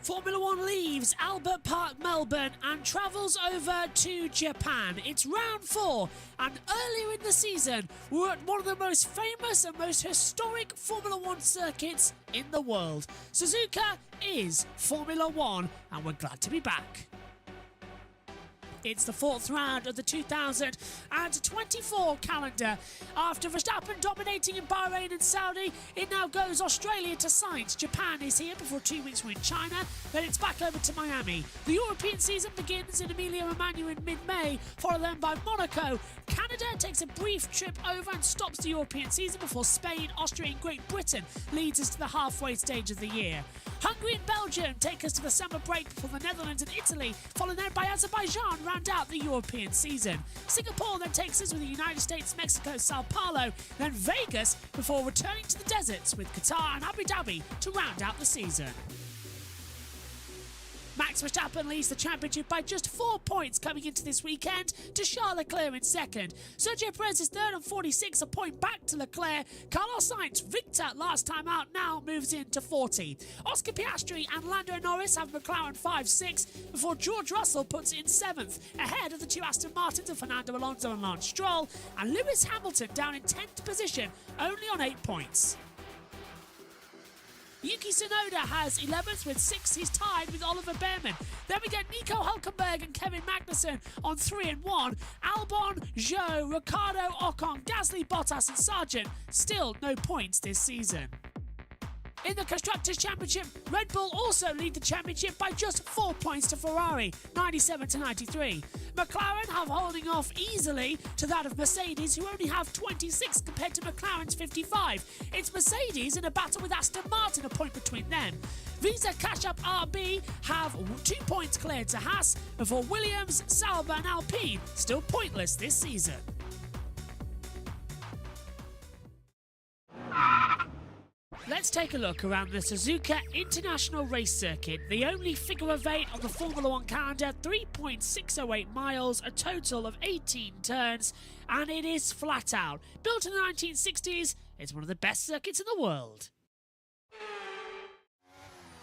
Formula One leaves Albert Park, Melbourne and travels over to Japan. It's round 4, and earlier in the season we were at one of the most famous and most historic Formula One circuits in the world. Suzuka is Formula One, and we're glad to be back. It's the 4th round of the 2024 calendar. After Verstappen dominating in Bahrain and Saudi, it now goes Australia to Sainz. Japan is here before 2 weeks we're in China. Then it's back over to Miami. The European season begins in Emilia-Romagna in mid-May, followed then by Monaco. Canada takes a brief trip over and stops the European season before Spain, Austria and Great Britain leads us to the halfway stage of the year. Hungary and Belgium take us to the summer break before the Netherlands and Italy, followed then by Azerbaijan, round out the European season. Singapore then takes us with the United States, Mexico, Sao Paulo, then Vegas before returning to the deserts with Qatar and Abu Dhabi to round out the season. Max Verstappen leads the championship by just 4 points coming into this weekend to Charles Leclerc in second. Sergio Perez is third on 46, a point back to Leclerc. Carlos Sainz, victor last time out, now moves into 40. Oscar Piastri and Lando Norris have McLaren 5-6 before George Russell puts it in 7th, ahead of the 2 Aston Martins of Fernando Alonso and Lance Stroll, and Lewis Hamilton down in 10th position, only on 8 points. Yuki Tsunoda has 11th with 6. He's tied with Oliver Behrman. Then we get Nico Hülkenberg and Kevin Magnussen on 3 and 1. Albon, Zhou, Ricciardo, Ocon, Gasly, Bottas and Sargent still no points this season. In the Constructors' Championship, Red Bull also lead the championship by just 4 points to Ferrari, 97 to 93. McLaren have holding off easily to that of Mercedes, who only have 26 compared to McLaren's 55. It's Mercedes in a battle with Aston Martin, a point between them. Visa Cash Up RB have 2 points cleared to Haas, before Williams, Sauber and Alpine still pointless this season. Let's take a look around the Suzuka International Race Circuit, the only figure of 8 on the Formula One calendar, 3.608 miles, a total of 18 turns, and it is flat out. Built in the 1960s, it's one of the best circuits in the world.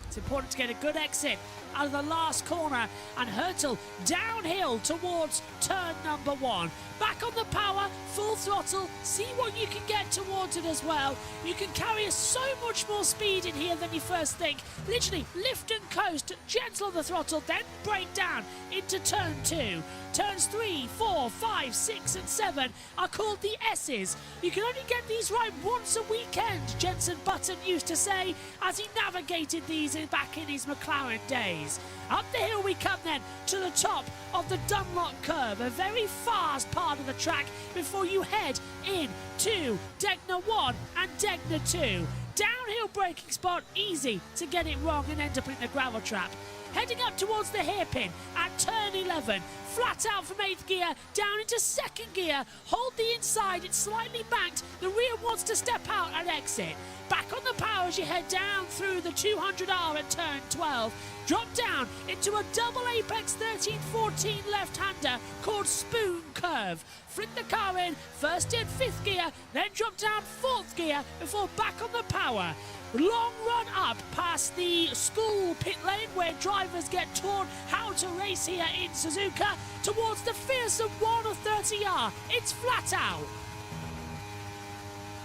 It's important to get a good exit out of the last corner and hurtle downhill towards turn number 1. Back on the power, full throttle, see what you can get towards it as well. You can carry so much more speed in here than you first think. Literally lift and coast, gentle on the throttle, then brake down into turn 2. Turns 3, 4, 5, 6 and 7 are called the S's. You can only get these right once a weekend, Jenson Button used to say as he navigated these back in his McLaren days. Up the hill we come then to the top of the Dunlop curve, a very fast part of the track before you head in to Degner 1 and Degner 2. Downhill braking spot, easy to get it wrong and end up in the gravel trap. Heading up towards the hairpin at turn 11, flat out from 8th gear, down into 2nd gear, hold the inside, it's slightly banked, the rear wants to step out and exit. Back on the power as you head down through the 200R at turn 12. Drop down into a double apex 13-14 left-hander called Spoon Curve. Flick the car in, first in 5th gear, then drop down 4th gear before back on the power. Long run up past the school pit lane where drivers get taught how to race here in Suzuka towards the fearsome 1 or 30R. It's flat out.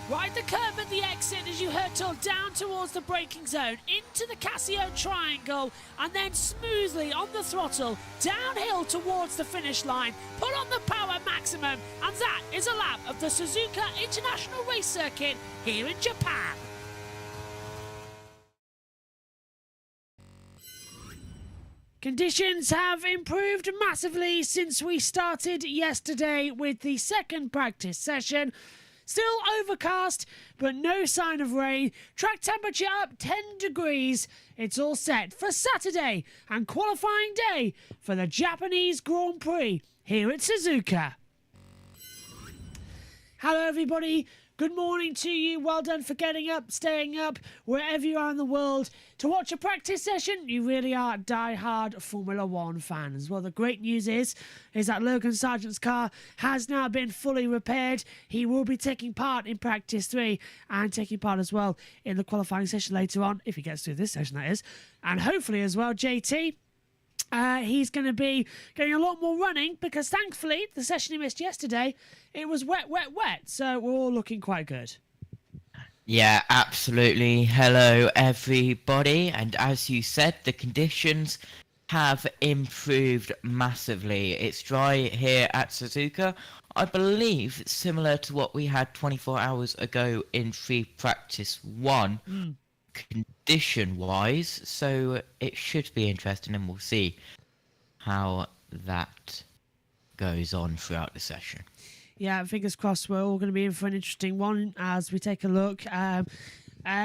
Ride the curve at the exit as you hurtle down towards the braking zone, into the Casio triangle, and then smoothly on the throttle, downhill towards the finish line. Put on the power maximum, and that is a lap of the Suzuka International Race Circuit here in Japan. Conditions have improved massively since we started yesterday with the second practice session. Still overcast, but no sign of rain. Track temperature up 10 degrees. It's all set for Saturday and qualifying day for the Japanese Grand Prix here at Suzuka. Hello everybody, good morning to you. Well done for getting up, staying up, wherever you are in the world to watch a practice session. You really are die-hard Formula One fans. Well, the great news is that Logan Sargent's car has now been fully repaired. He will be taking part in practice 3 and taking part as well in the qualifying session later on, if he gets through this session, that is. And hopefully as well, JT, he's going to be getting a lot more running because thankfully the session he missed yesterday, it was wet. So we're all looking quite good. Yeah, absolutely. Hello, everybody. And as you said, the conditions have improved massively. It's dry here at Suzuka. I believe similar to what we had 24 hours ago in free practice 1. Condition-wise, so it should be interesting, and we'll see how that goes on throughout the session. Yeah, fingers crossed we're all going to be in for an interesting one as we take a look.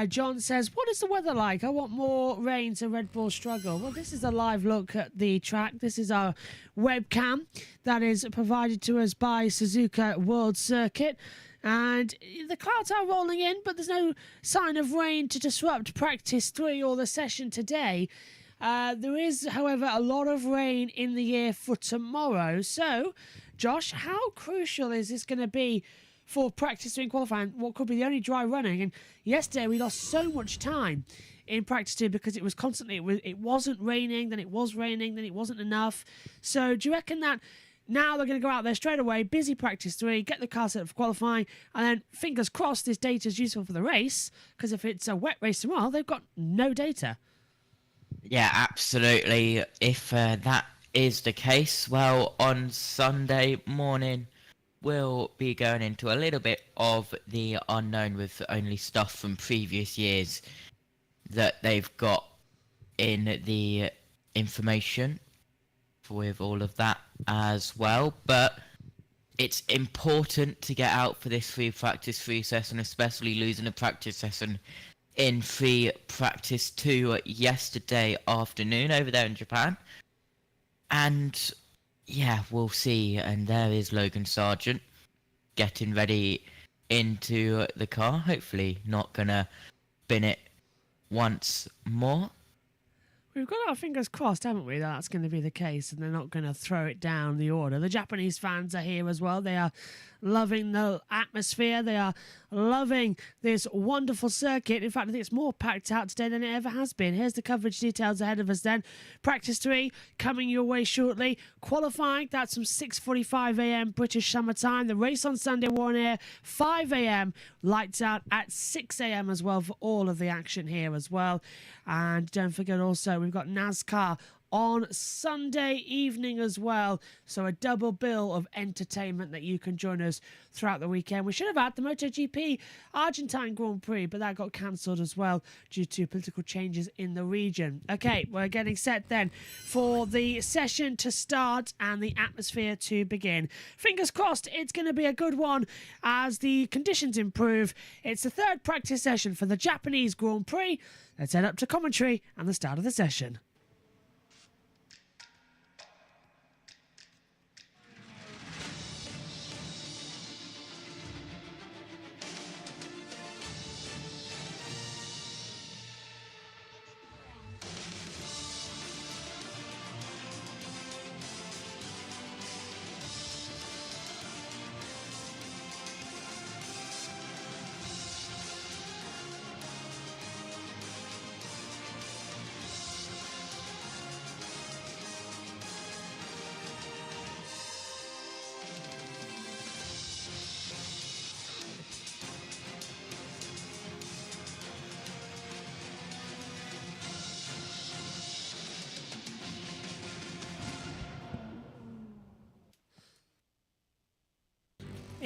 John says, what is the weather like? I want more rain to Red Bull struggle. Well, this is a live look at the track. This is our webcam that is provided to us by Suzuka World Circuit. And the clouds are rolling in, but there's no sign of rain to disrupt practice 3 or the session today. There is, however, a lot of rain in the air for tomorrow. So, Josh, how crucial is this going to be for practice 3 and qualifying? What could be the only dry running? And yesterday we lost so much time in practice 2 because it was constantly, it wasn't raining, then it was raining, then it wasn't enough. So do you reckon that now they're going to go out there straight away, busy practice 3, get the car set up for qualifying, and then fingers crossed this data is useful for the race, because if it's a wet race tomorrow, they've got no data. Yeah, absolutely. If that is the case, well, on Sunday morning, we'll be going into a little bit of the unknown with only stuff from previous years that they've got in the information with all of that as well. But it's important to get out for this free practice 3 session, especially losing a practice session in free practice 2 yesterday afternoon over there in Japan. And yeah, we'll see. And there is Logan Sargent getting ready into the car, hopefully not gonna bin it once more. We've got our fingers crossed, haven't we, that that's going to be the case and they're not going to throw it down the order. The Japanese fans are here as well. They are loving the atmosphere. They are loving this wonderful circuit. In fact, I think it's more packed out today than it ever has been. Here's the coverage details ahead of us then. Practice 3 coming your way shortly. Qualifying, that's from 6:45 a.m. British summer time. The race on Sunday will on air 5 a.m. Lights out at 6 a.m. as well for all of the action here as well. And don't forget also, we've got NASCAR on Sunday evening as well. So a double bill of entertainment that you can join us throughout the weekend. We should have had the MotoGP Argentine Grand Prix, but that got cancelled as well due to political changes in the region. Okay, we're getting set then for the session to start and the atmosphere to begin. Fingers crossed it's going to be a good one as the conditions improve. It's the third practice session for the Japanese Grand Prix. Let's head up to commentary and the start of the session.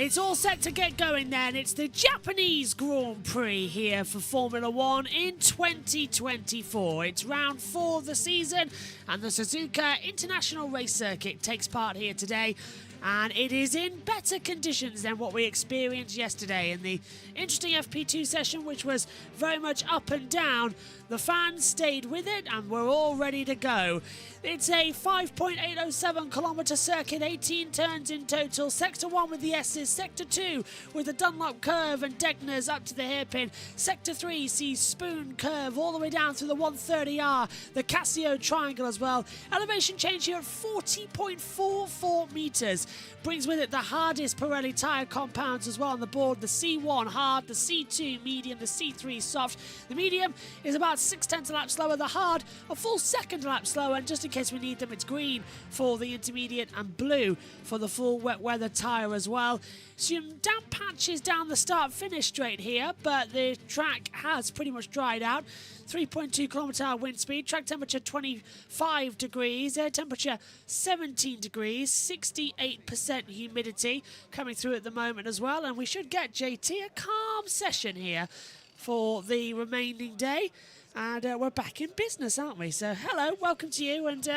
It's all set to get going then. It's the Japanese Grand Prix here for Formula One in 2024. It's round 4 of the season and the Suzuka International Race Circuit takes part here today. And it is in better conditions than what we experienced yesterday in the interesting FP2 session, which was very much up and down. The fans stayed with it and we're all ready to go. It's a 5.807 kilometre circuit, 18 turns in total. Sector 1 with the S's, Sector 2 with the Dunlop curve and Degners up to the hairpin. Sector 3 sees Spoon curve all the way down through the 130R, the Casio triangle as well. Elevation change here at 40.44 metres. Brings with it the hardest Pirelli tyre compounds as well on the board. The C1 hard, the C2 medium, the C3 soft. The medium is about 0.6 lap slower. The hard, a full second lap slower. And just in case we need them, it's green for the intermediate and blue for the full wet weather tyre as well. Some damp patches down the start-finish straight here, but the track has pretty much dried out. 3.2 km/h wind speed, track temperature 25 degrees, air temperature 17 degrees, 68% humidity coming through at the moment as well. And we should get, JT, a calm session here for the remaining day. And we're back in business, aren't we? So hello, welcome to you, and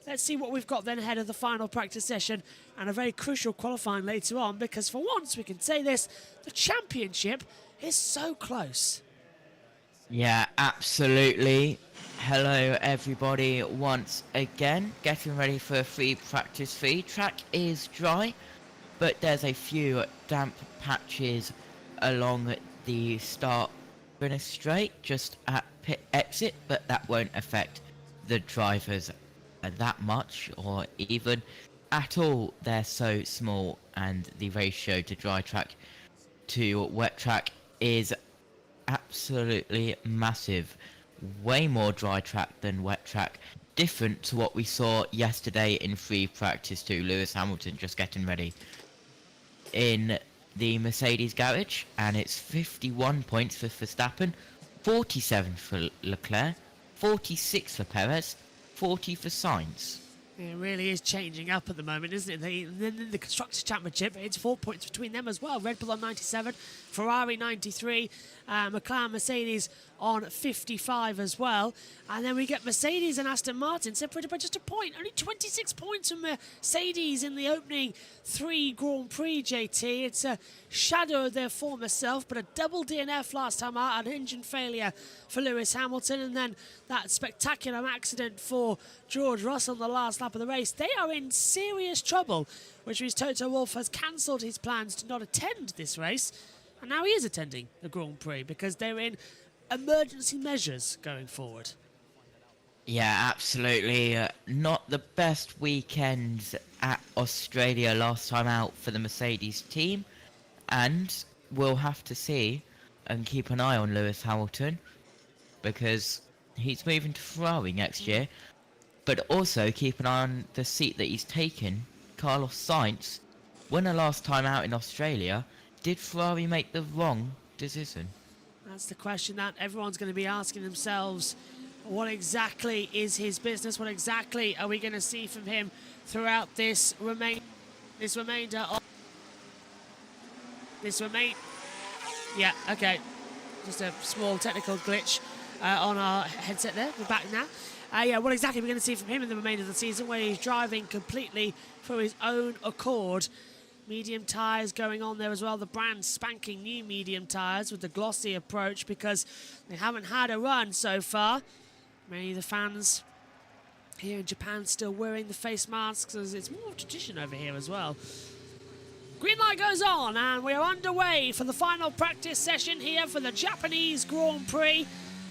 let's see what we've got then ahead of the final practice session and a very crucial qualifying later on, because for once we can say this, the championship is so close. Yeah, absolutely. Hello everybody once again, getting ready for a free practice feed. Track is dry, but there's a few damp patches along the start finish straight just at pit exit, but that won't affect the drivers that much or even at all. They're so small, and the ratio to dry track to wet track is absolutely massive. Way more dry track than wet track, different to what we saw yesterday in free practice 2. Lewis Hamilton just getting ready in the Mercedes garage, and it's 51 points for Verstappen, 47 for Leclerc, 46 for Perez, 40 for Sainz. It really is changing up at the moment, isn't it? In the Constructors' Championship, it's 4 points between them as well. Red Bull on 97, Ferrari 93, McLaren, Mercedes on 55 as well. And then we get Mercedes and Aston Martin separated by just a point. Only 26 points from Mercedes in the opening 3 Grand Prix, JT. It's a shadow of their former self, but a double DNF last time out, an engine failure for Lewis Hamilton, and then that spectacular accident for George Russell in the last lap of the race. They are in serious trouble, which means Toto Wolff has cancelled his plans to not attend this race, and now he is attending the Grand Prix because they're in emergency measures going forward. Yeah, absolutely. Not the best weekend at Australia last time out for the Mercedes team, and we'll have to see and keep an eye on Lewis Hamilton because he's moving to Ferrari next year, but also keep an eye on the seat that he's taken. Carlos Sainz, winner last time out in Australia. Did Ferrari make the wrong decision? That's the question that everyone's going to be asking themselves. What exactly is his business? What exactly are we going to see from him throughout this remainder of Yeah, okay. Just a small technical glitch on our headset there. We're back now. Yeah, what exactly are we going to see from him in the remainder of the season, where he's driving completely for his own accord? Medium tyres going on there as well. The brand spanking new medium tyres with the glossy approach because they haven't had a run so far. Many of the fans here in Japan still wearing the face masks, as it's more of a tradition over here as well. Green light goes on and we are underway for the final practice session here for the Japanese Grand Prix.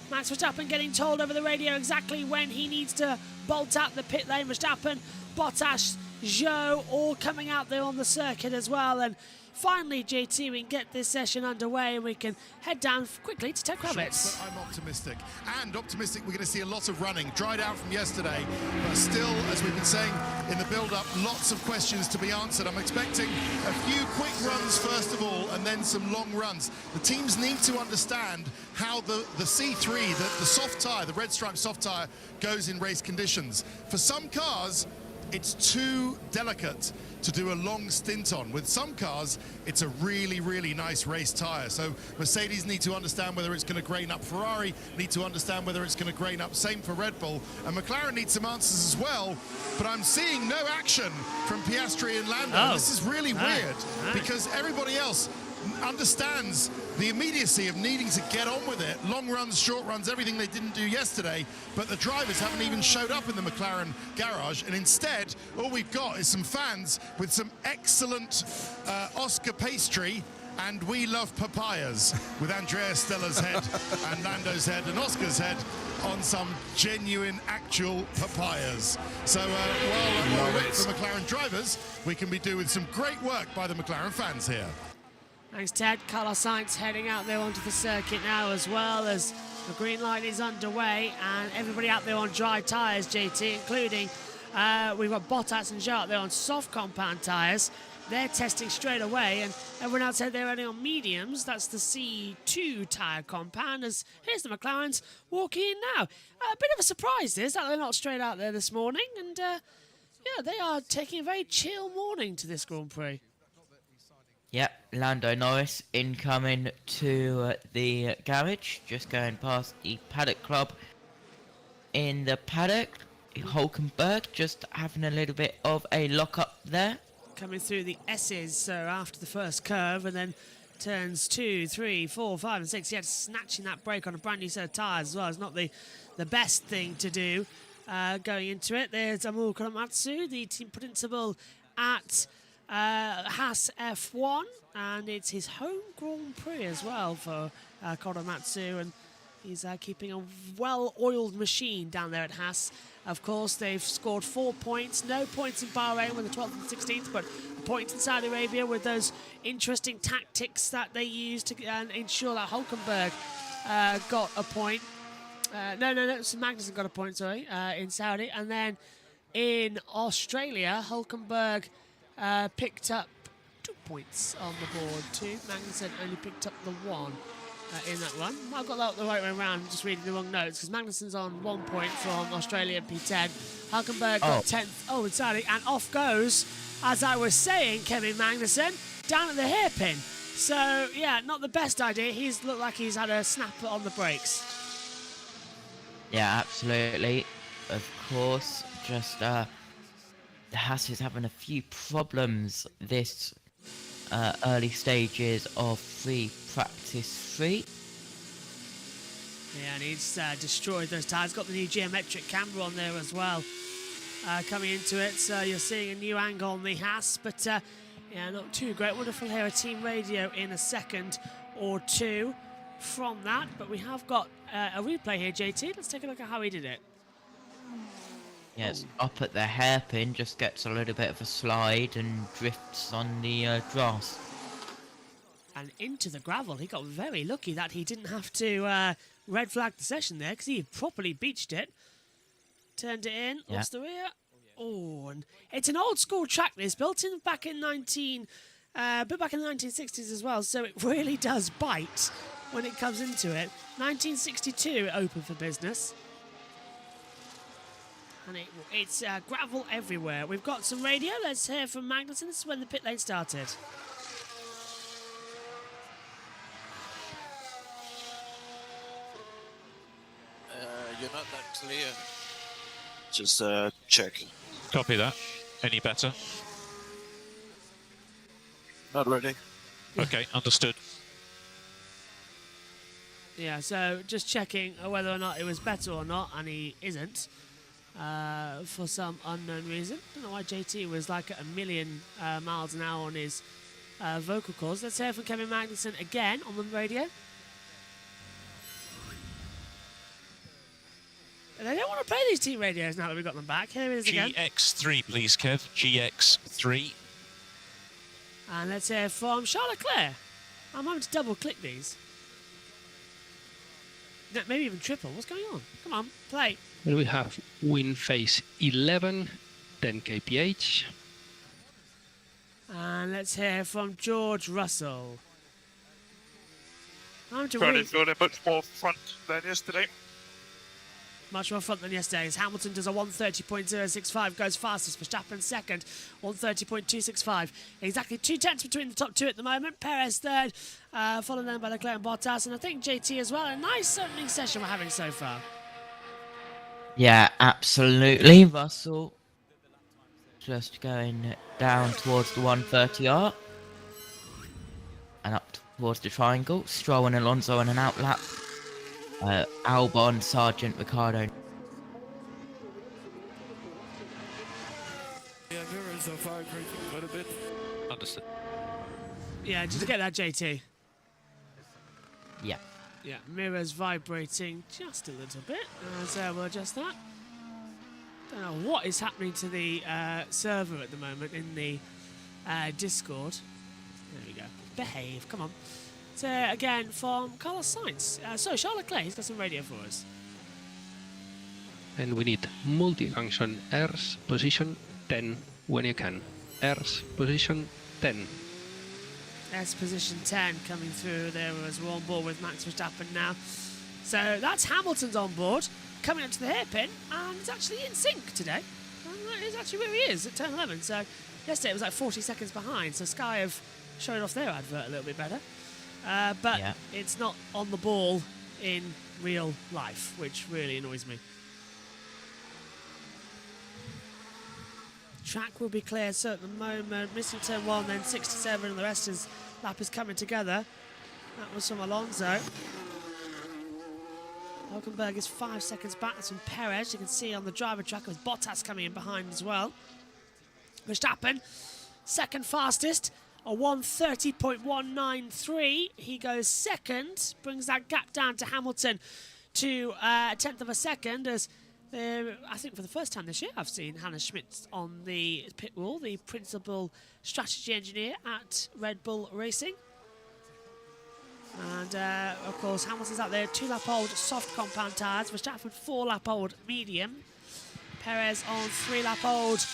Max Verstappen getting told over the radio exactly when he needs to bolt out the pit lane. Verstappen, Bottas, Zhou all coming out there on the circuit as well. And finally, JT, we can get this session underway and we can head down quickly to Tech Rabbits. But I'm optimistic. And optimistic we're going to see a lot of running. Dried out from yesterday, but still, as we've been saying in the build-up, lots of questions to be answered. I'm expecting a few quick runs first of all, and then some long runs. The teams need to understand how the C3, the soft tyre, the red stripe soft tyre, goes in race conditions. For some cars, it's too delicate to do a long stint on. With some cars, it's a really, really nice race tyre. So Mercedes need to understand whether it's going to grain up. Ferrari need to understand whether it's going to grain up. Same for Red Bull. And McLaren needs some answers as well. But I'm seeing no action from Piastri and Lando. Oh. This is really weird because everybody else understands the immediacy of needing to get on with it. Long runs, short runs, everything they didn't do yesterday, but the drivers haven't even showed up in the McLaren garage, and instead all we've got is some fans with some excellent Oscar pastry and we love papayas with Andrea Stella's head and Lando's head and Oscar's head on some genuine actual papayas. So while we're waiting for McLaren drivers, we can be doing with some great work by the McLaren fans here. Thanks, Ted. Carlos Sainz heading out there onto the circuit now, as well as the green light is underway, and everybody out there on dry tyres, JT, including we've got Bottas and Zhou out there on soft compound tyres. They're testing straight away, and everyone else said they're only on mediums. That's the C2 tyre compound, as here's the McLarens walking in now. A bit of a surprise is that they're not straight out there this morning, and yeah, they are taking a very chill morning to this Grand Prix. Yep, Lando Norris incoming to the garage, just going past the Paddock Club. In the paddock, Hulkenberg just having a little bit of a lock-up there. Coming through the S's, so after the first curve, and then turns 2, 3, 4, 5 and 6. Yet snatching that brake on a brand new set of tyres as well. It's not the best thing to do going into it. There's Amur Korematsu, the team principal at Haas F1, and it's his home Grand Prix as well for Korematsu, and he's keeping a well-oiled machine down there at Haas. Of course, they've scored 4 points. No points in Bahrain with the 12th and 16th, but points in Saudi Arabia with those interesting tactics that they used to ensure that Hulkenberg got a point. No, so Magnussen got a point, sorry, in Saudi. And then in Australia, Hulkenberg picked up 2 points on the board too. Magnussen only picked up the 1 in that one. I've got that the right way around, just reading the wrong notes, because Magnussen's on 1 point from Australia P10. Hulkenberg got 10th, in Saudi, and off goes, as I was saying, Kevin Magnussen, down at the hairpin. So, yeah, not the best idea. He's looked like he's had a snap on the brakes. Yeah, absolutely. Of course, just the Haas is having a few problems this early stages of free practice 3. Yeah, and he's destroyed those tyres. Got the new geometric camera on there as well coming into it. So you're seeing a new angle on the Haas, but yeah, not too great. Wonderful here, a team radio in a second or two from that. But we have got a replay here, JT. Let's take a look at how he did it. Yes, up at the hairpin, just gets a little bit of a slide and drifts on the grass. And into the gravel. He got very lucky that he didn't have to red flag the session there, because he properly beached it. Turned it in, lost the rear. Oh, and it's an old school track, this, built in back in 1960s as well, so it really does bite when it comes into it. 1962 it opened for business. And it's gravel everywhere. We've got some radio. Let's hear from Magnussen. This is when the pit lane started. You're not that clear. Just check. Copy that. Any better? Not ready. Okay, understood. Yeah, so just checking whether or not it was better or not, and he isn't. For some unknown reason. Don't know why JT was like at 1,000,000 miles an hour on his vocal cords. Let's hear from Kevin Magnussen again on the radio. They don't want to play these team radios now that we've got them back. Here it is again. GX3, please, Kev. GX3. And let's hear from Charles Leclerc. I'm having to double click these. No, maybe even triple. What's going on? Come on, play. Well, we have win phase 11, 10 kph. And let's hear from George Russell. I'm to Trying read. to feel a bit more front than yesterday. Much more front than yesterday. As Hamilton does a 1:30.065, goes fastest. Verstappen second, 1:30.265. Exactly 2 tenths between the top two at the moment. Perez third, followed then by Leclerc and Bottas, and I think JT as well. A nice opening session we're having so far. Yeah, absolutely. Russell just going down towards the 130 arc and up towards the triangle. Stroll and Alonso on an outlap. Albon, Sargent, Ricciardo. Yeah, mirrors are vibrating quite a bit. Understood. Yeah, did you get that, JT? Yeah. Yeah, mirrors vibrating just a little bit. So we'll adjust that. Don't know what is happening to the server at the moment in the Discord. There we go. Behave, come on. So again, from Carlos Sainz. So Charles Leclerc, he's got some radio for us. And we need multifunction ERS position 10 when you can. ERS position 10. S position 10 coming through there as we're on board with Max Verstappen now. So that's Hamilton's on board, coming up to the hairpin, and it's actually in sync today. And that is actually where he is at turn 11. So yesterday it was like 40 seconds behind, so Sky have showed off their advert a little bit better. But Yeah. it's not on the ball in real life, which really annoys me. Track will be clear, so at the moment, missing turn 1, then 67, and the rest is lap is coming together. That was from Alonso. Hulkenberg is 5 seconds back. That's from Perez. You can see on the driver track with Bottas coming in behind as well. Verstappen, second fastest, a 1:30.193. He goes second, brings that gap down to Hamilton to a tenth of a second as I think for the first time this year I've seen Hannah Schmidt on the pit wall, the principal strategy engineer at Red Bull Racing. And of course Hamilton's out there, 2-lap-old soft compound tyres, Verstappen 4-lap-old medium, Perez on 3-lap-old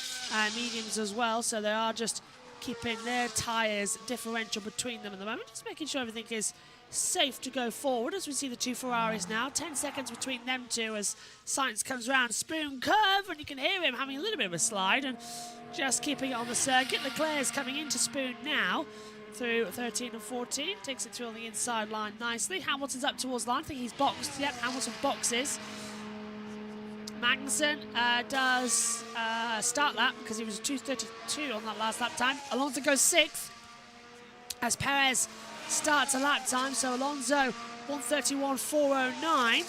mediums as well, so they are just keeping their tyres differential between them at the moment, just making sure everything is safe to go forward as we see the two Ferraris now. 10 seconds between them two as Sainz comes round Spoon curve, and you can hear him having a little bit of a slide and just keeping it on the circuit. Leclerc's coming into Spoon now through 13 and 14, takes it through on the inside line nicely. Hamilton's up towards line, I think he's boxed. Yep, Hamilton boxes. Magnussen does start lap because he was 2:32 on that last lap time. Alonso goes 6th as Perez starts a lap time, so Alonso 1:31.409.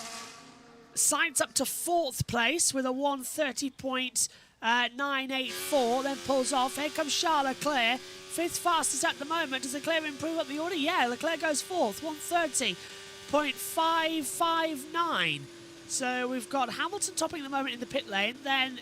Sainz up to 4th place with a 1:30.984, then pulls off. Here comes Charles Leclerc, 5th fastest at the moment. Does Leclerc improve up the order? Yeah, Leclerc goes 4th, 1:30.559. So we've got Hamilton topping at the moment in the pit lane. Then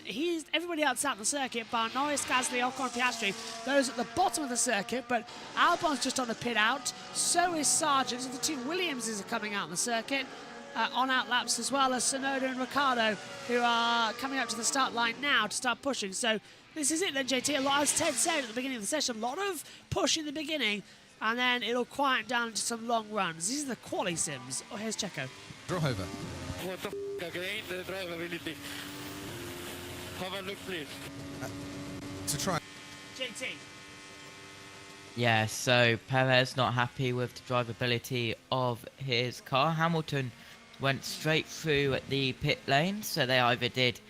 everybody else out in the circuit, bar Norris, Gasly, Ocon, Piastri. Those at the bottom of the circuit, but Albon's just on a pit out. So is Sargent. So the two Williamses are coming out in the circuit on out laps, as well as Tsunoda and Ricciardo, who are coming up to the start line now to start pushing. So this is it then, JT. As Ted said at the beginning of the session, a lot of push in the beginning, and then it'll quiet down into some long runs. These are the quali sims. Oh, here's Checo. Drohover. What the f*** again? The drivability. Have a look, please. To try. JT. Yeah, so Perez not happy with the drivability of his car. Hamilton went straight through the pit lane, so they either did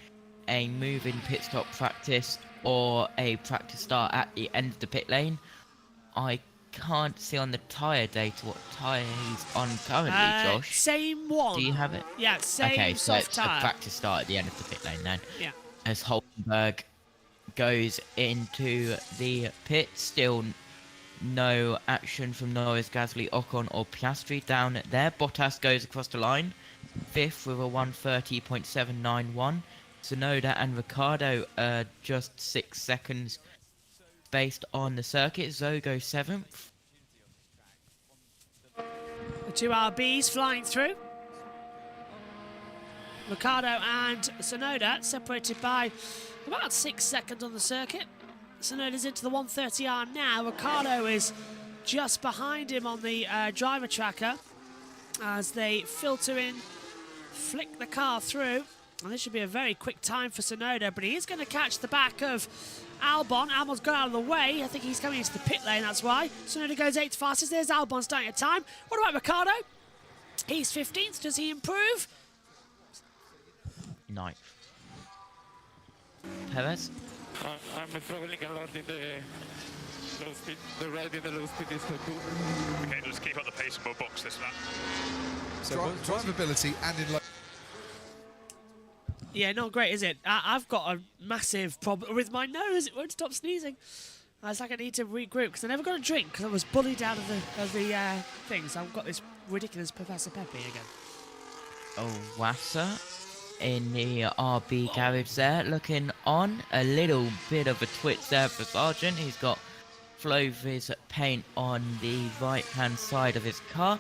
a moving pit stop practice or a practice start at the end of the pit lane. I can't see on the tyre data what tyre he's on currently, Josh. Same one. Do you have it? Yeah, same okay, so soft it's tyre. a practice start at the end of the pit lane then. Yeah. As Hulkenberg goes into the pit, still no action from Norris, Gasly, Ocon or Piastri down there. Bottas goes across the line, 5th with a 1:30.791. Tsunoda and Ricciardo are just 6 seconds based on the circuit. Zoe goes 7th. The two RBs flying through. Ricciardo and Tsunoda separated by about 6 seconds on the circuit. Tsunoda's into the 130R now. Ricciardo is just behind him on the driver tracker as they filter in, flick the car through. And this should be a very quick time for Sonoda, but he is going to catch the back of Albon. Albon's gone out of the way. I think he's coming into the pit lane, that's why. Sonoda goes 8th fastest. There's Albon starting at time. What about Ricciardo? He's 15th. Does he improve? 9th. Perez? I'm struggling a lot in the low speed. The ride in the low speed is so cool. Okay, let's keep up the pace and we'll box this lap. Drivability and in Yeah, not great, is it? I've got a massive problem with my nose. It won't stop sneezing. It's like I need to regroup because I never got a drink because I was bullied out of the thing. So I've got this ridiculous Professor Pepe again. Oh, Wasser in the RB garage there, looking on. A little bit of a twitch there for Sargent. He's got Flovis paint on the right-hand side of his car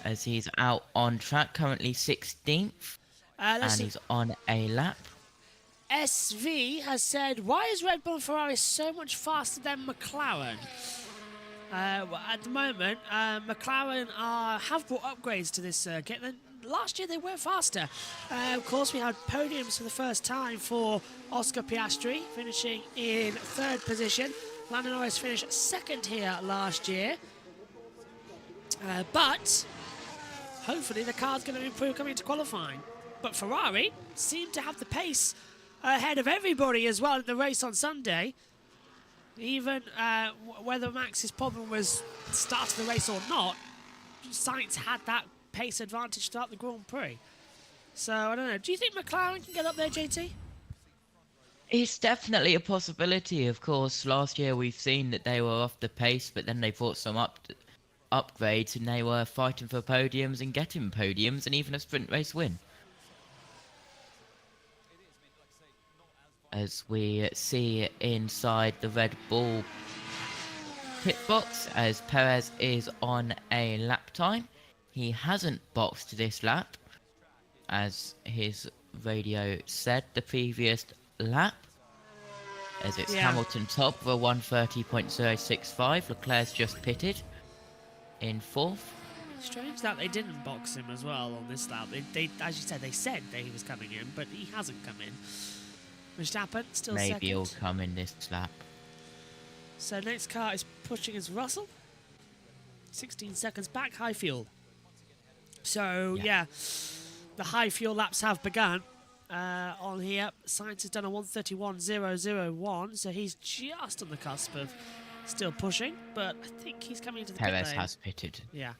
as he's out on track, currently 16th. And he's on a lap. SV has said, why is Red Bull and Ferrari so much faster than McLaren? At the moment, McLaren have brought upgrades to this circuit. Last year they were faster. Of course, we had podiums for the first time for Oscar Piastri, finishing in 3rd position. Lando Norris finished 2nd here last year. But hopefully the car's going to improve coming into qualifying. But Ferrari seemed to have the pace ahead of everybody as well in the race on Sunday. Even whether Max's problem was start of the race or not, Sainz had that pace advantage throughout the Grand Prix. So, I don't know. Do you think McLaren can get up there, JT? It's definitely a possibility, of course. Last year we've seen that they were off the pace, but then they brought some upgrades and they were fighting for podiums and getting podiums and even a sprint race win. As we see inside the Red Bull pit box, as Perez is on a lap time. He hasn't boxed this lap, as his radio said the previous lap, as it's Hamilton top for 130.065. Leclerc's just pitted in 4th. Strange that they didn't box him as well on this lap. They as you said, they said that he was coming in, but he hasn't come in. Verstappen still Maybe second. he'll come in this lap. So next car is pushing is Russell. 16 seconds back, high fuel. So yeah, the high fuel laps have begun on here. Sainz has done a 131.001, so he's just on the cusp of still pushing, but I think he's coming into the pit lane. Perez has pitted. Yeah.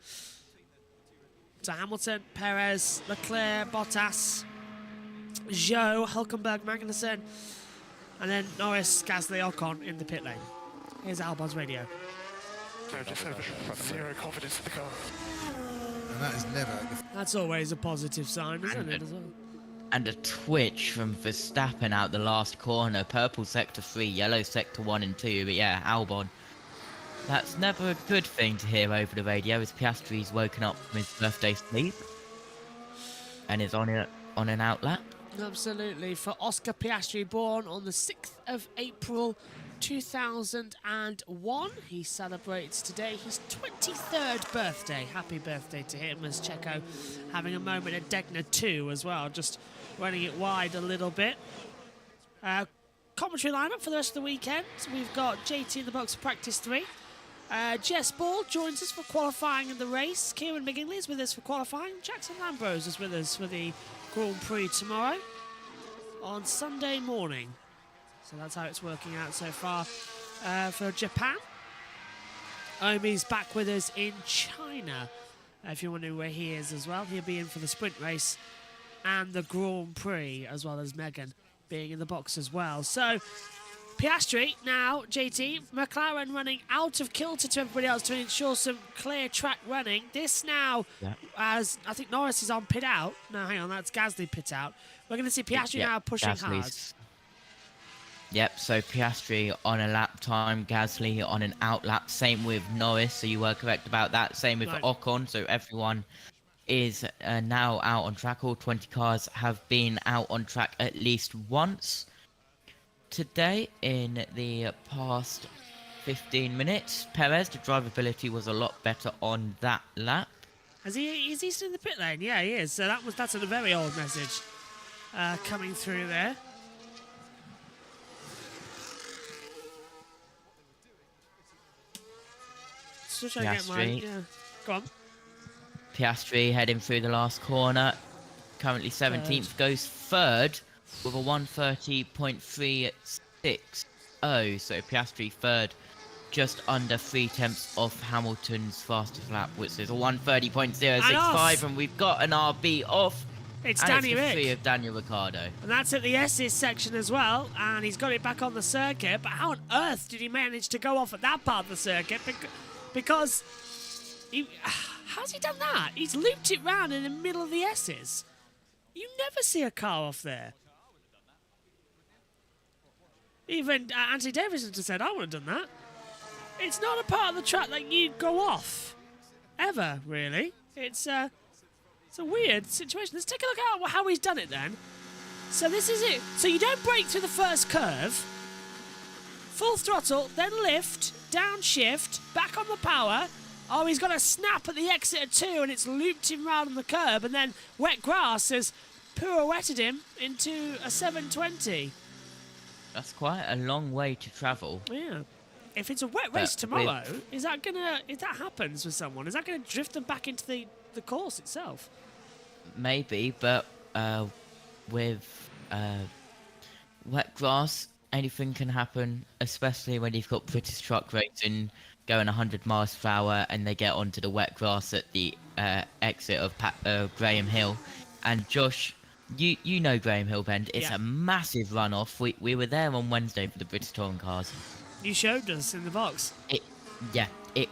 So Hamilton, Perez, Leclerc, Bottas, Zhou, Hülkenberg, Magnussen, and then Norris, Gasly, Ocon in the pit lane. Here's Albon's radio. I just have zero confidence in the car. And that is never. That's always a positive sign, isn't it? As well? And a twitch from Verstappen out the last corner. Purple sector 3, yellow sector 1 and 2. But yeah, Albon. That's never a good thing to hear over the radio, as Piastri's woken up from his birthday sleep and is on an out lap. Absolutely. For Oscar Piastri, born on the 6th of April 2001. He celebrates today his 23rd birthday. Happy birthday to him, as Checo having a moment at Degner 2 as well, just running it wide a little bit. Commentary lineup for the rest of the weekend. We've got JT in the box for practice 3. Jess Ball joins us for qualifying in the race. Kieran McGinley is with us for qualifying. Jackson Lambrose is with us for the Grand Prix tomorrow on Sunday morning. So that's how it's working out so far for Japan. Omi's back with us in China. If you're wondering where he is as well, he'll be in for the sprint race and the Grand Prix, as well as Megan being in the box as well. So Piastri now, JT, McLaren running out of kilter to everybody else to ensure some clear track running. This now, as I think Norris is on pit out. No, hang on, that's Gasly pit out. We're going to see Piastri now pushing hard. Yep, so Piastri on a lap time, Gasly on an out lap. Same with Norris, so you were correct about that. Same with Ocon, so everyone is now out on track. All 20 cars have been out on track at least once today in the past 15 minutes. Perez, the drivability was a lot better on that lap. Is he still in the pit lane? Yeah, he is. So that's a very old message. coming through there. Still trying to get my... Piastri. Yeah. Go on. Piastri heading through the last corner. Currently 17th, goes third with a 1:30.360. So Piastri third, just under 3/10 off Hamilton's fastest lap, which is a 1:30.065, and we've got an RB off. It's and Danny it's the Rick. free of Daniel Ricciardo. And that's at the S's section as well, and he's got it back on the circuit. But how on earth did he manage to go off at that part of the circuit? Because how's he done that? He's looped it round in the middle of the S's. You never see a car off there. Even Anthony Davidson just said, I would have done that. It's not a part of the track that you go off. Ever, really. It's a weird situation. Let's take a look at how he's done it then. So this is it. So you don't brake through the first curve. Full throttle, then lift, downshift, back on the power. Oh, he's got a snap at the exit of 2 and it's looped him round on the curb, and then wet grass has pirouetted him into a 720. That's quite a long way to travel. Yeah. If it's a wet race tomorrow, if that happens with someone, is that gonna drift them back into the course itself? Maybe, but with wet grass, anything can happen, especially when you've got British truck racing going 100 miles per hour and they get onto the wet grass at the exit of Graham Hill. And Josh, you know Graham Hill Bend, it's a massive runoff. We were there on Wednesday for the British Touring Cars. You showed us in the box. It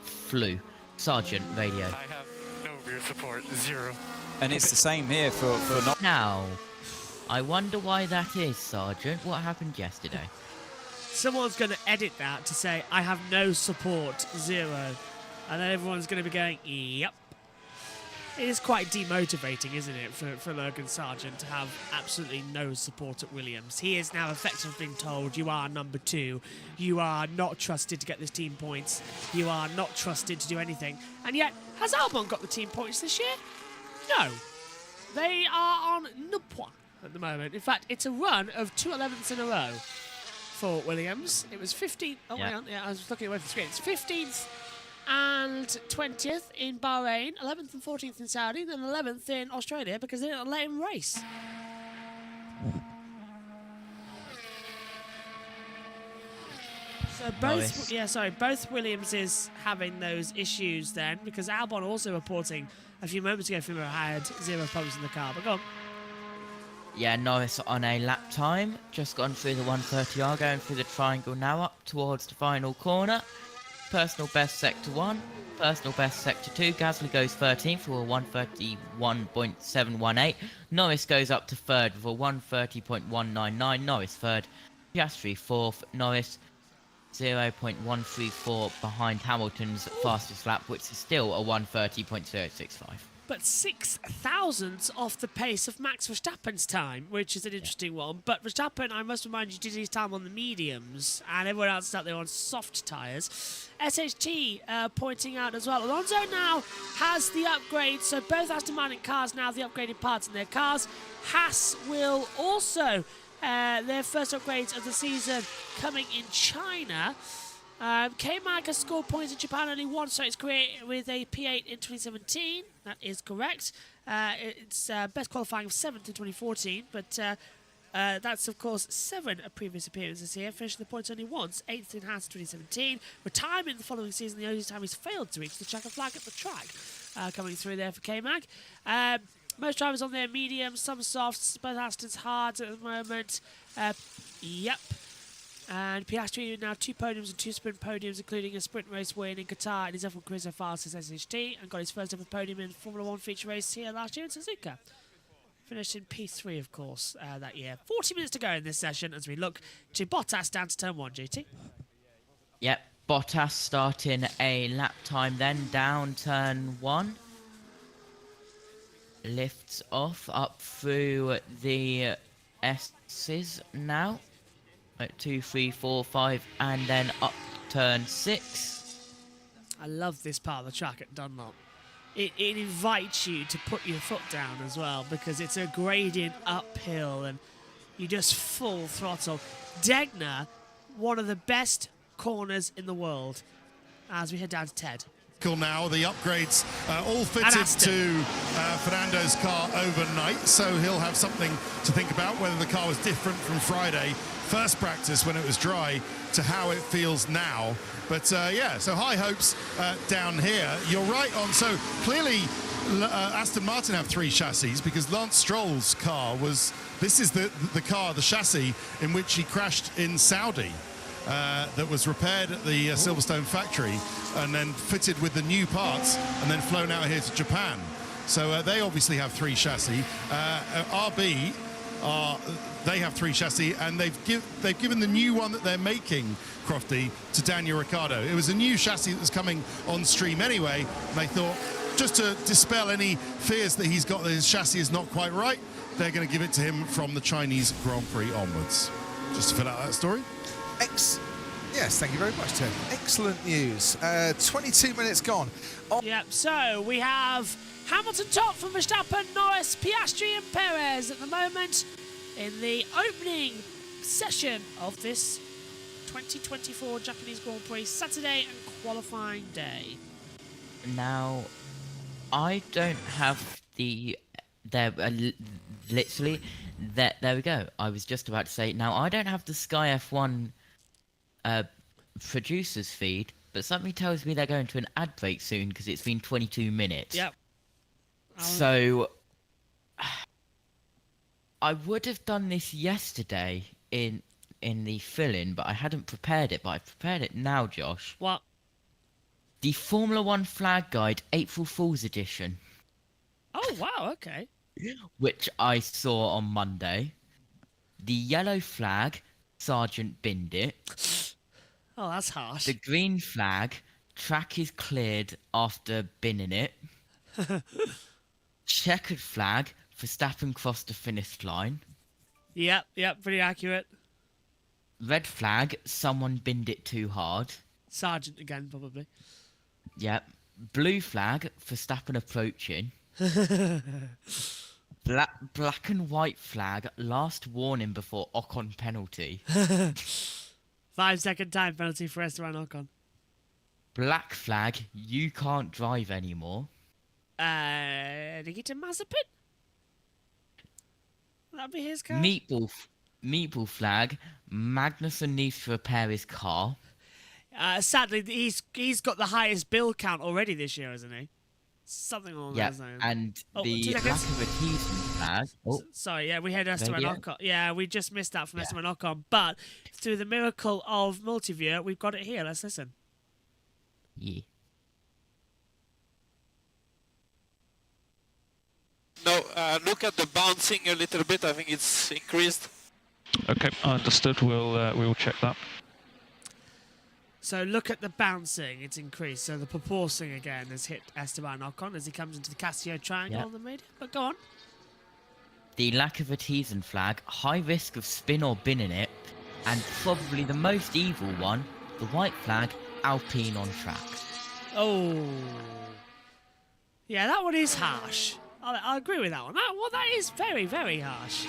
flew. Sergeant Radio. I have no rear support, 0. And it's the same here for not. Now, I wonder why that is, Sergeant. What happened yesterday? Someone's going to edit that to say, I have no support, 0. And then everyone's going to be going, yep. It is quite demotivating, isn't it, for Logan Sargent to have absolutely no support at Williams. He is now effectively being told, you are number 2. You are not trusted to get this team points. You are not trusted to do anything. And yet, has Albon got the team points this year? No. They are on no point at the moment. In fact, it's a run of 2 11ths in a row for Williams. It was 15th. Oh, hang on. Yeah, I was looking away from the screen. It's 15th and 20th in Bahrain, 11th and 14th in Saudi, then 11th in Australia because they didn't let him race. So both Williams is having those issues then, because Albon also reporting a few moments ago from him had 0 problems in the car. But go on. Yeah, Norris on a lap time, just gone through the 130R, going through the triangle now up towards the final corner. Personal best sector 1, personal best sector 2. Gasly goes 13th for a 1:31.718. Norris goes up to 3rd with a 1:30.199. Norris 3rd. Piastri 4th. Norris 0.134 behind Hamilton's fastest lap, which is still a 1:30.065. But 6 thousandths off the pace of Max Verstappen's time, which is an interesting one. But Verstappen, I must remind you, did his time on the mediums, and everyone else is out there on soft tyres. SHT pointing out as well, Alonso now has the upgrade, so both Aston Martin cars now have the upgraded parts in their cars. Haas will also, their first upgrades of the season coming in China. K-Mag has scored points in Japan only once, so it's career with a P8 in 2017. That is correct. It's best qualifying of 7th in 2014, but that's, of course, 7 previous appearances here. Finished the points only once, 8th in Haas 2017. Retirement the following season, the only time he's failed to reach the checkered flag at the track. Coming through there for K-Mag. Most drivers on their medium, some softs, both Aston's hards at the moment. Yep. And Piastri now 2 podiums and 2 sprint podiums, including a sprint race win in Qatar in his F1 career so far since SHT, and got his first ever podium in Formula 1 feature race here last year in Suzuka. Finished in P3, of course, that year. 40 minutes to go in this session as we look to Bottas down to turn 1, GT. Yep, Bottas starting a lap time then down turn 1. Lifts off up through the S's now. At 2, 3, 4, 5, and then up turn 6. I love this part of the track at Dunlop. it invites you to put your foot down as well, because it's a gradient uphill and you just full throttle. Degner, one of the best corners in the world, as we head down to Ted. Now the upgrades all fitted to Fernando's car overnight, so he'll have something to think about, whether the car was different from Friday first practice when it was dry to how it feels now. But yeah, so high hopes down here. You're right on. So clearly Aston Martin have 3 chassis, because Lance Stroll's car was, this is the car, the chassis in which he crashed in Saudi. That was repaired at the Silverstone factory and then fitted with the new parts and then flown out here to Japan. So they obviously have 3 chassis. RB, they have 3 chassis, and they've given the new one that they're making, Crofty, to Daniel Ricciardo. It was a new chassis that was coming on stream anyway, and they thought, just to dispel any fears that he's got that his chassis is not quite right, they're going to give it to him from the Chinese Grand Prix onwards. Just to fill out that story. Yes, thank you very much, Ted. Excellent news. 22 minutes gone. Yep, so we have Hamilton top from Verstappen, Norris, Piastri and Perez at the moment in the opening session of this 2024 Japanese Grand Prix Saturday and qualifying day. Now, I don't have the... literally, there we go. I was just about to say, now I don't have the Sky F1 producer's feed, but something tells me they're going to an ad break soon, because it's been 22 minutes. Yep. So I would have done this yesterday in the fill-in, but I hadn't prepared it. But I've prepared it now, Josh. What? The Formula 1 Flag Guide April Fool's Edition. Oh, wow, okay. Which I saw on Monday. The yellow flag, Sergeant binned it. Oh, that's harsh. The green flag, track is cleared after binning it. Checkered flag, Verstappen crossed the finish line. Yep, pretty accurate. Red flag, someone binned it too hard. Sergeant again, probably. Yep. Blue flag, Verstappen approaching. Black and white flag, last warning before Ocon penalty. 5-second time penalty for Esteban Ocon. Black flag, you can't drive anymore. Nikita Mazepin? That'd be his car? Meatball flag, Magnussen needs to repair his car. Sadly, he's got the highest bill count already this year, hasn't he? Something along those lines. And the lack of a Teason flag. Sorry, yeah, we had Esteban Ocon. Yeah, we just missed that from Esteban Ocon. But through the miracle of multiview, we've got it here. Let's listen. Yeah. No, look at the bouncing a little bit. I think it's increased. Okay, understood. We'll check that. So look at the bouncing, it's increased. So the proportion again has hit Esteban Ocon as he comes into the Casio triangle on the medium. But go on. The lack of a Teason flag, high risk of spin or binning it, and probably the most evil one, the white flag, Alpine on track. Oh. Yeah, that one is harsh. I agree with that one. That is very, very harsh.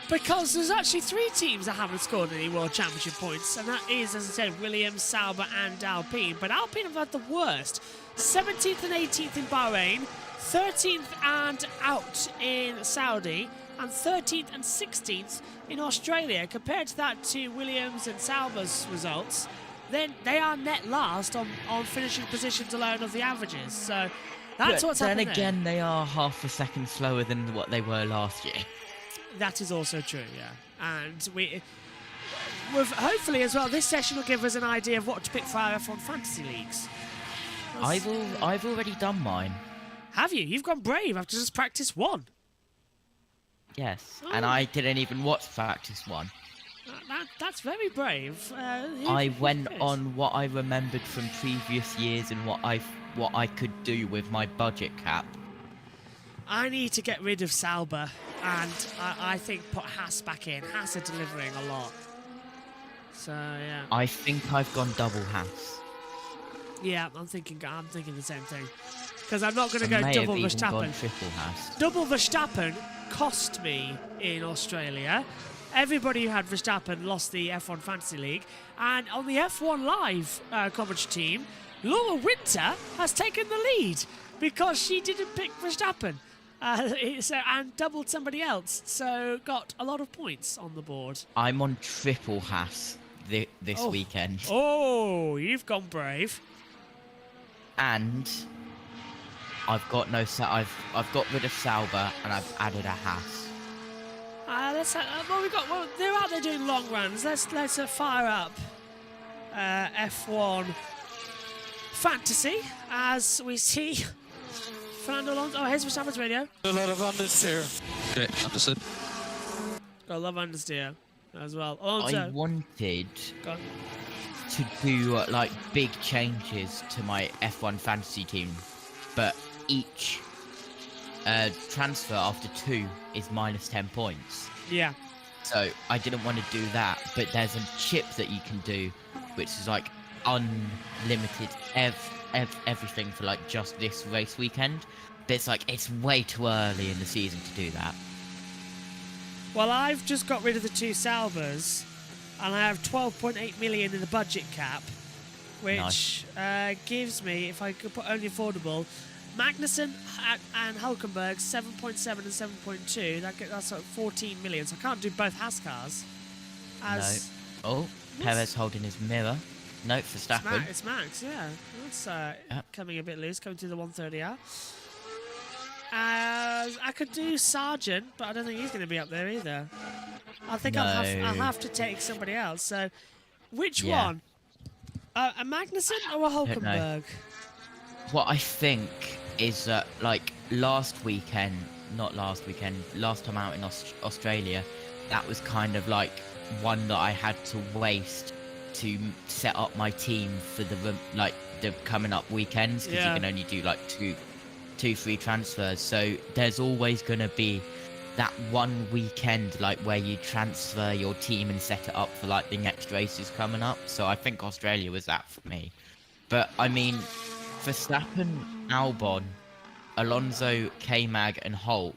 Because there's actually 3 teams that haven't scored any World Championship points, and that is, as I said, Williams, Sauber and Alpine. But Alpine have had the worst. 17th and 18th in Bahrain, 13th and out in Saudi, and 13th and 16th in Australia. Compared to that to Williams and Sauber's results, then they are net last on finishing positions alone of the averages. So that's what's happening. Then again, they are half a second slower than what they were last year. That is also true, yeah. And with hopefully as well, this session will give us an idea of what to pick for our F1 fantasy leagues. I've already done mine. Have you? You've gone brave after just practice 1. Yes, and I didn't even watch practice 1. That's very brave. I went on what I remembered from previous years and what I could do with my budget cap. I need to get rid of Sauber, and I think put Haas back in. Haas are delivering a lot. So, yeah. I think I've gone double Haas. Yeah, I'm thinking the same thing. because I'm not going to I go may double have even gone Verstappen. triple Haas. Double Verstappen cost me in Australia. Everybody who had Verstappen lost the F1 Fantasy League. And on the F1 Live commentary team, Laura Winter has taken the lead because she didn't pick Verstappen and doubled somebody else. So got a lot of points on the board. I'm on triple Haas this weekend. Oh, you've gone brave. And I've got I've got rid of Sauber and I've added a Haas. Well, they're out there doing long runs. Let's fire up F1 Fantasy as we see Fernando Alonso. Oh, here's Verstappen's radio. A lot of understeer. Okay, understood. I love understeer as well. Alonso. I wanted Go on. to do like big changes to my F1 fantasy team, but each transfer after 2 is minus 10 points. Yeah. So I didn't want to do that, but there's a chip that you can do, which is like unlimited everything for like just this race weekend. But it's like it's way too early in the season to do that. Well, I've just got rid of the 2 Salvers, and I have 12.8 million in the budget cap, which gives me, if I could put only affordable, Magnussen and Hulkenberg 7.7 and 7.2. That's like 14 million. So I can't do both Haas cars. No. Oh, Perez holding his mirror. Note for Verstappen. It's Max, yeah. That's coming a bit loose, coming to the 130 hour. I could do Sargent, but I don't think he's going to be up there either. I think I'll have to take somebody else. So, which one? A Magnussen or a Hulkenberg? What I think is that, like, last time out in Australia, that was kind of like one that I had to waste to set up my team for the coming up weekends, because you can only do like two free transfers. So there's always going to be that one weekend like where you transfer your team and set it up for like the next races coming up. So I think Australia was that for me. But I mean, Verstappen, Albon, Alonso, K-Mag and Hulk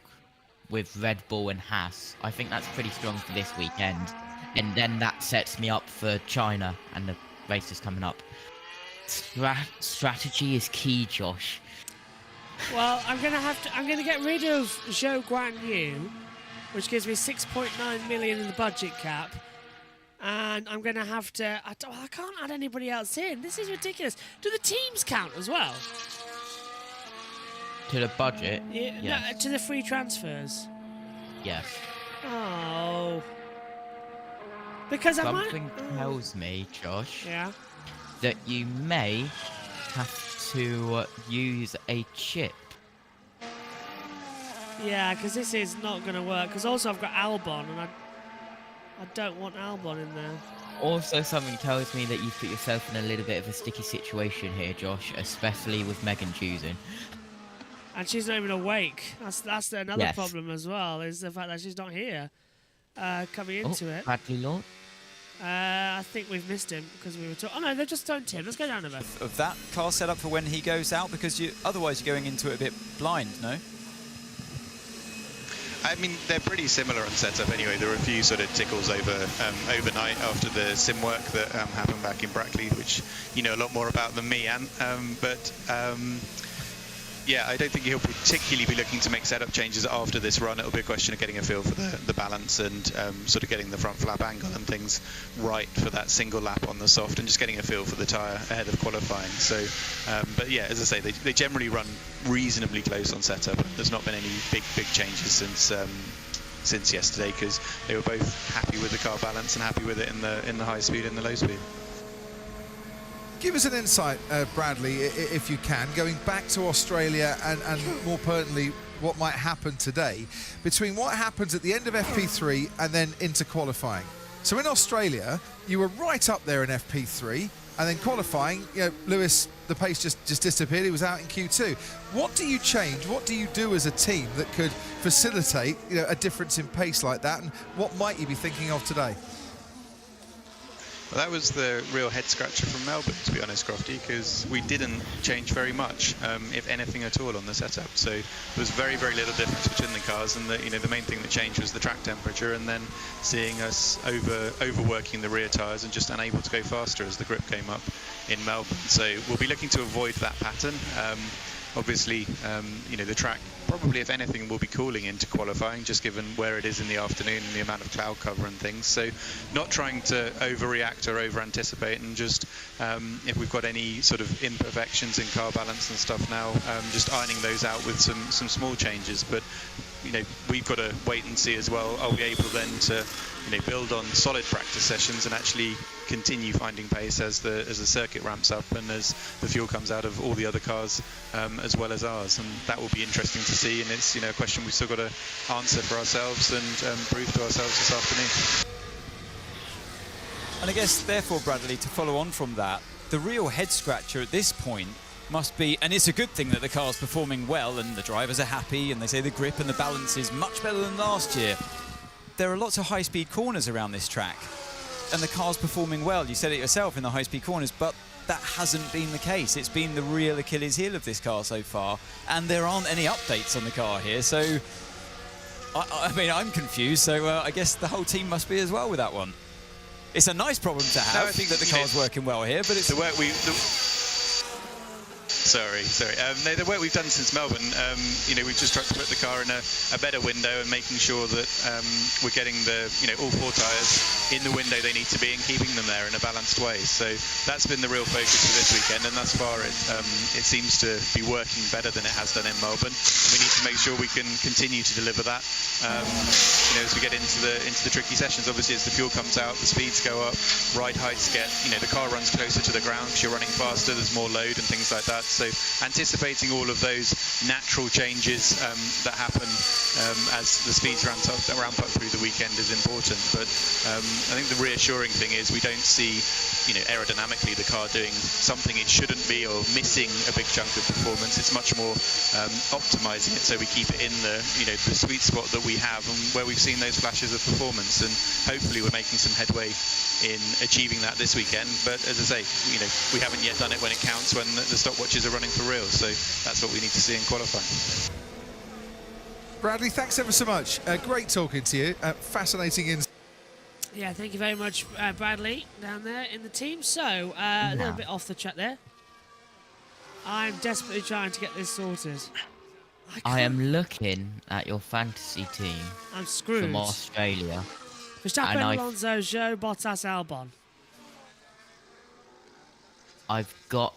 with Red Bull and Haas, I think that's pretty strong for this weekend. And then that sets me up for China and the races coming up. Strategy is key, Josh. Well, I'm gonna get rid of Zhou Guan Yu, which gives me 6.9 million in the budget cap. And I'm going to have to... I can't add anybody else in. This is ridiculous. Do the teams count as well? To the budget? Yeah. Yes. No, to the free transfers? Yes. Oh. Because something tells me, Josh, that you may have to use a chip. Yeah, because this is not going to work. Because also I've got Albon, and I don't want Albon in there. Also, something tells me that you've put yourself in a little bit of a sticky situation here, Josh, especially with Megan choosing. And she's not even awake. That's another problem as well, is the fact that she's not here coming into it. Bradley Lord? I think we've missed him because we were talking. Oh no, they've just stoned him. Let's go down a bit. Of that car set up for when he goes out, because otherwise you're going into it a bit blind, no? I mean, they're pretty similar on setup anyway. There were a few sort of tickles overnight after the sim work that happened back in Brackley, which you know a lot more about than me, Anne. Yeah, I don't think he'll particularly be looking to make setup changes after this run. It'll be a question of getting a feel for the balance and sort of getting the front flap angle and things right for that single lap on the soft, and just getting a feel for the tyre ahead of qualifying. So, but yeah, as I say, they generally run reasonably close on setup. There's not been any big changes since yesterday, because they were both happy with the car balance and happy with it in the high speed and the low speed. Give us an insight, Bradley, if you can, going back to Australia and more pertinently, what might happen today, between what happens at the end of FP3 and then into qualifying. So in Australia, you were right up there in FP3, and then qualifying, you know, Lewis, the pace just disappeared. He was out in Q2. What do you change? What do you do as a team that could facilitate, you know, a difference in pace like that? And what might you be thinking of today? Well, that was the real head scratcher from Melbourne, to be honest, Crofty, because we didn't change very much, if anything at all, on the setup. So there was very, very little difference between the cars, and the main thing that changed was the track temperature, and then seeing us overworking the rear tyres and just unable to go faster as the grip came up in Melbourne. So we'll be looking to avoid that pattern. Obviously, the track probably, if anything, will be cooling into qualifying, just given where it is in the afternoon and the amount of cloud cover and things. So not trying to overreact or over-anticipate, and just if we've got any sort of imperfections in car balance and stuff now, just ironing those out with some small changes. But we've got to wait and see as well. Are we able then to build on solid practice sessions and actually continue finding pace as the circuit ramps up and as the fuel comes out of all the other cars, as well as ours? And that will be interesting to see, and it's a question we've still got to answer for ourselves and prove to ourselves this afternoon. And I guess therefore, Bradley, to follow on from that, the real head scratcher at this point must be, and it's a good thing that the car's performing well and the drivers are happy and they say the grip and the balance is much better than last year. There are lots of high-speed corners around this track and the car's performing well. You said it yourself in the high-speed corners, but that hasn't been the case. It's been the real Achilles heel of this car so far, and there aren't any updates on the car here, so I mean, I'm confused, so I guess the whole team must be as well with that one. It's a nice problem to have, I think that the car's working well here, but it's... The work Sorry. No, the work we've done since Melbourne, we've just tried to put the car in a better window and making sure that we're getting all four tyres in the window they need to be and keeping them there in a balanced way. So that's been the real focus for this weekend, and thus far it seems to be working better than it has done in Melbourne. And we need to make sure we can continue to deliver that as we get into the tricky sessions. Obviously, as the fuel comes out, the speeds go up, ride heights get, the car runs closer to the ground because you're running faster, there's more load and things like that. So anticipating all of those natural changes that happen as the speeds ramp up through the weekend is important. But I think the reassuring thing is we don't see, aerodynamically the car doing something it shouldn't be or missing a big chunk of performance. It's much more optimizing it so we keep it in the sweet spot that we have and where we've seen those flashes of performance. And hopefully we're making some headway in achieving that this weekend. But as I say, we haven't yet done it when it counts, when the stopwatches are running for real. So that's what we need to see in qualifying. Bradley, thanks ever so much. Great talking to you. Fascinating insight. Yeah, thank you very much, Bradley, down there in the team. So, a little bit off the track there. I'm desperately trying to get this sorted. I am looking at your fantasy team. I'm screwed. From Australia. Verstappen, Alonso, Zhou, Bottas, Albon. I've got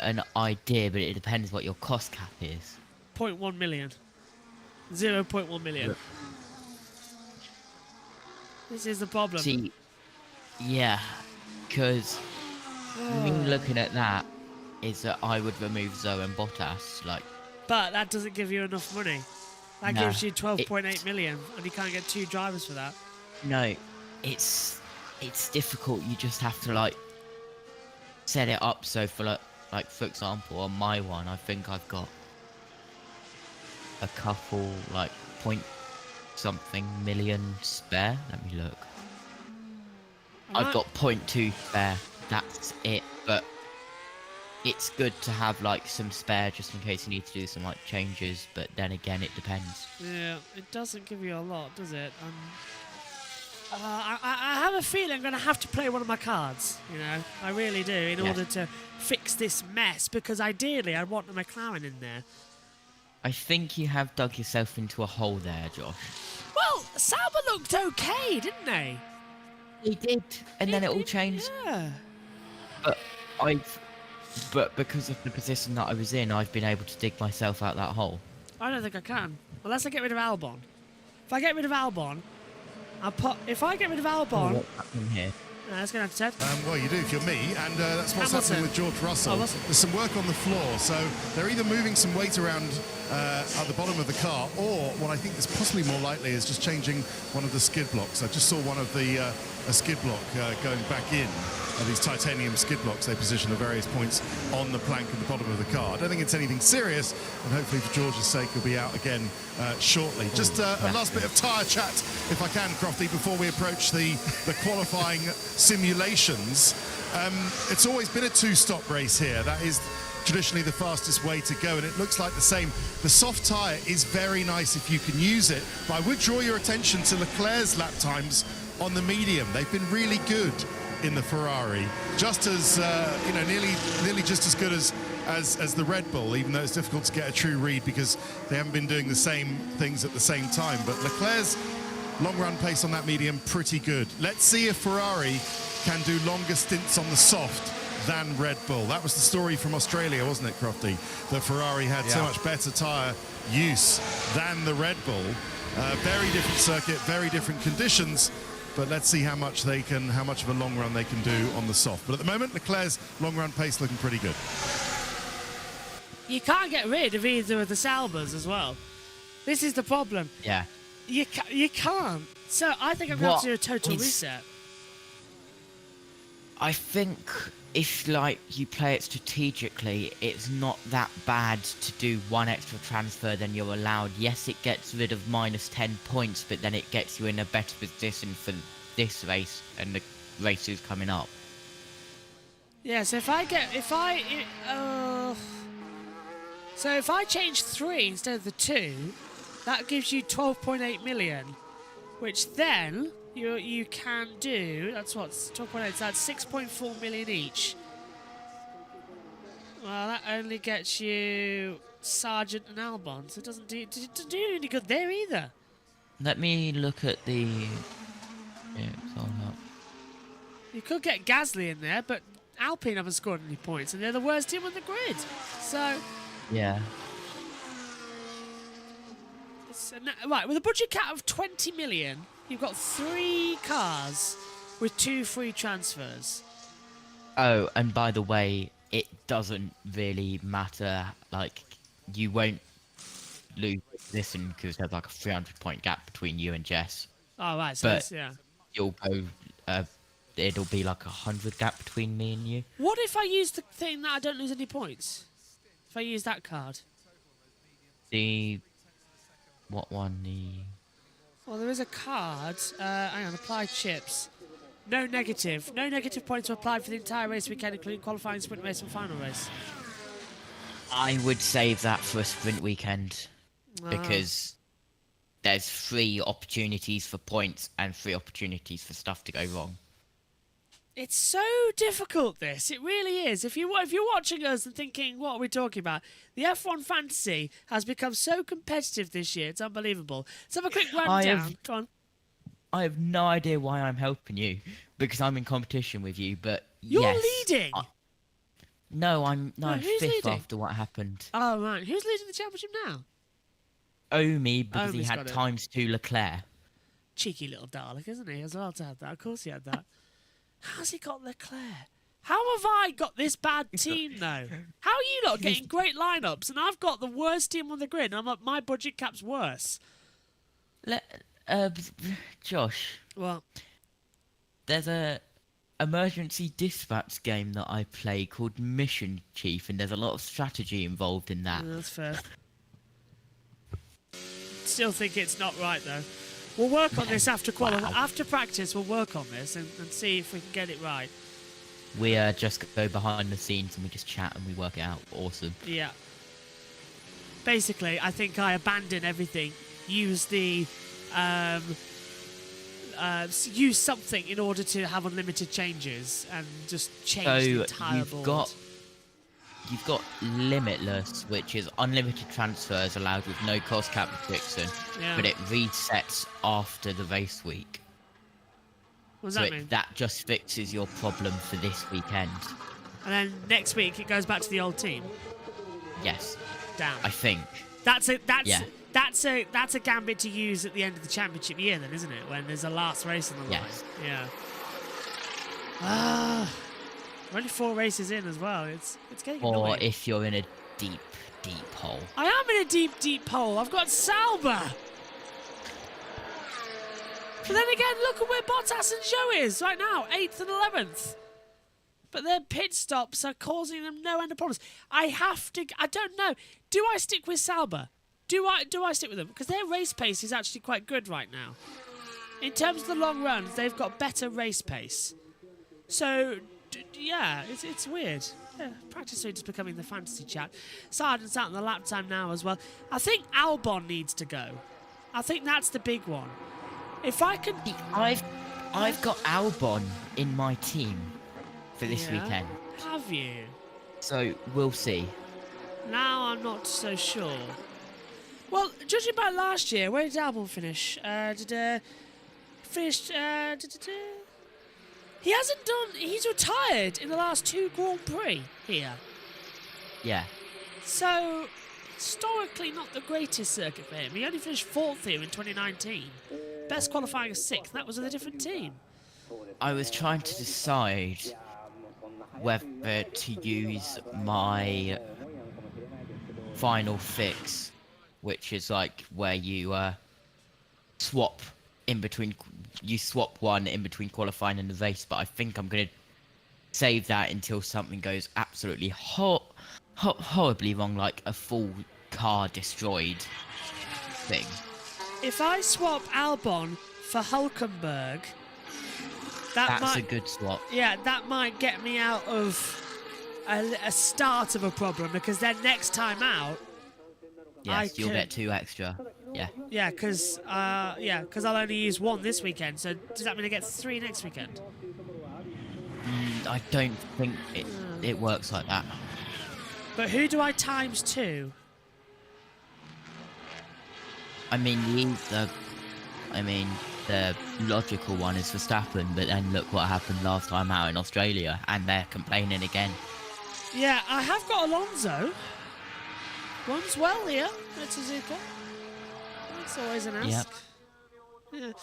an idea, but it depends what your cost cap is. 0.1 million. 0.1 million. This is the problem. See, yeah, because me looking at that is that I would remove Zhou and Bottas, But that doesn't give you enough money. That gives you 12.8 million, and you can't get two drivers for that. No, it's difficult. You just have to set it up so for for example, on my one, I think I've got a couple point something million spare. Let me look. I've got 0.2 spare. That's it. But it's good to have some spare just in case you need to do some changes. But then again, it depends. Yeah, it doesn't give you a lot, does it? I have a feeling I'm going to have to play one of my cards. I really do, in order to fix this mess. Because ideally, I want the McLaren in there. I think you have dug yourself into a hole there, Josh. Well, Sauber looked okay, didn't they? They did, and then it all changed. Yeah. But because of the position that I was in, I've been able to dig myself out that hole. I don't think I can, unless I get rid of Albon. If I get rid of Albon, If I get rid of Albon, what's happening here? That's going to have to well, you do if you're me, and that's what's happening with George Russell. There's some work on the floor, so they're either moving some weight around at the bottom of the car, or what I think is possibly more likely is just changing one of the skid blocks. I just saw one of the a skid block going back in. These titanium skid blocks they position at various points on the plank at the bottom of the car. I don't think it's anything serious, and hopefully for George's sake he'll be out again shortly. Just a last bit of tyre chat, if I can, Crofty, before we approach the qualifying simulations, it's always been a two-stop race here. That is traditionally the fastest way to go, and it looks like the same. The soft tyre is very nice if you can use it, but I would draw your attention to Leclerc's lap times on the medium. They've been really good in the Ferrari, just as nearly just as good as the Red Bull, even though it's difficult to get a true read because they haven't been doing the same things at the same time. But Leclerc's long run pace on that medium, pretty good. Let's see if Ferrari can do longer stints on the soft than Red Bull. That was the story from Australia, wasn't it, Crofty? The Ferrari had so much better tyre use than the Red Bull. Very different circuit, very different conditions, but let's see how much of a long run they can do on the soft. But at the moment, Leclerc's long run pace looking pretty good. You can't get rid of either of the Saubers as well. This is the problem. Yeah. You can't. So I think I'm going to have to do a total reset. I think if you play it strategically, it's not that bad to do one extra transfer than you're allowed. Yes, it gets rid of minus 10 points, but then it gets you in a better position for this race and the races coming up. Yeah, so if I change 3 instead of the 2, that gives you 12.8 million, which then you can do. That's what 12.8. So that's 6.4 million each. Well, that only gets you Sargent and Albon, so it doesn't do any good there either. Let me look at the. Yeah, it's all up. You could get Gasly in there, but Alpine haven't scored any points, and they're the worst team on the grid. So. Yeah. Right, with a budget cap of 20 million, you've got 3 cars with 2 free transfers. Oh, and by the way, it doesn't really matter. Like, you won't lose this because there's like a 300-point gap between you and Jess. Oh, right, so but yeah. You'll go. It'll be like 100 gap between me and you. What if I use the thing that I don't lose any points? If I use that card? What one? Well, there is a card. Hang on, apply chips. No negative. No negative points are applied for the entire race weekend, including qualifying, sprint race, and final race. I would save that for a sprint weekend because there's 3 opportunities for points and 3 opportunities for stuff to go wrong. It's so difficult, this. It really is. If you're watching us and thinking, what are we talking about? The F1 fantasy has become so competitive this year. It's unbelievable. Let's have a quick rundown. Go on. I have no idea why I'm helping you because I'm in competition with you, but you're leading. No, I'm 5th leading? after what happened. Oh, right. Who's leading the championship now? Omi, because Omi's he had ×2 Leclerc. Cheeky little Dalek, isn't he, as well, to have that? Of course he had that. How's he got Leclerc? How have I got this bad team, though? How are you lot getting great lineups, and I've got the worst team on the grid, and I'm like, my budget cap's worse? Josh. Well, there's a emergency dispatch game that I play called Mission Chief, and there's a lot of strategy involved in that. Yeah, that's fair. Still think it's not right, though. We'll work on this after after practice. We'll work on this and see if we can get it right. We just go behind the scenes and we just chat and we work it out. Awesome. Yeah. Basically, I think I abandon everything. Use the use something in order to have unlimited changes and just change the entire board. You've got Limitless, which is unlimited transfers allowed with no cost cap restriction, but it resets after the race week. What does that mean? That just fixes your problem for this weekend. And then next week it goes back to the old team. Yes. Damn. I think. That's a gambit to use at the end of the championship year, then, isn't it? When there's a last race on the line. Yeah. We're only 4 races in as well. It's getting annoying. Or if you're in a deep, deep hole. I am in a deep, deep hole. I've got Sauber. But then again, look at where Bottas and Zhou is right now, 8th and 11th. But their pit stops are causing them no end of problems. I don't know. Do I stick with Sauber? Do I stick with them? Because their race pace is actually quite good right now. In terms of the long runs, they've got better race pace. So, yeah, it's weird. Yeah, practice is becoming the fantasy chat. Sargent's out in the lap time now as well. I think Albon needs to go. I think that's the big one. If I can... I've got Albon in my team for this weekend. Have you? So, we'll see. Now I'm not so sure. Well, judging by last year, where did Albon finish? Finished... He hasn't done... He's retired in the last 2 Grand Prix here. Yeah. So, historically not the greatest circuit for him. He only finished 4th here in 2019. Best qualifying is 6th. That was with a different team. I was trying to decide whether to use my final fix, which is like where you swap in between... You swap one in between qualifying and the race, but I think I'm going to save that until something goes absolutely horribly wrong, like a full car destroyed thing. If I swap Albon for Hulkenberg, that's a good swap. Yeah, that might get me out of a start of a problem, because then next time out, yes, you'll get 2 extra. Yeah. Yeah, because I'll only use 1 this weekend. So does that mean I get 3 next weekend? I don't think it works like that. But who do I times 2? I mean, the logical one is Verstappen, but then look what happened last time out in Australia, and they're complaining again. Yeah, I have got Alonso. Runs well here at Suzuka. That's always an ask. Yep.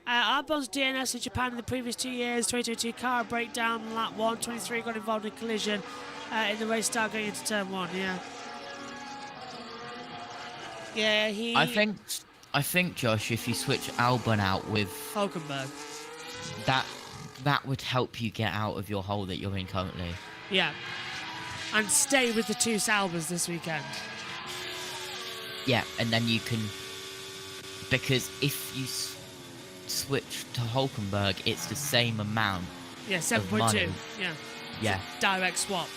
Yeah. Albon's DNS in Japan in the previous 2 years. 2022 car breakdown in lap 1. 23 got involved in collision in the race start going into turn 1. Yeah. Yeah, he... I think, Josh, if you switch Albon out with Hulkenberg, that would help you get out of your hole that you're in currently. Yeah. And stay with the 2 Salbers this weekend. Yeah, and then you can... Because if you switch to Hulkenberg, it's the same amount. Yeah, 7.2. Yeah. Yeah. Direct swap.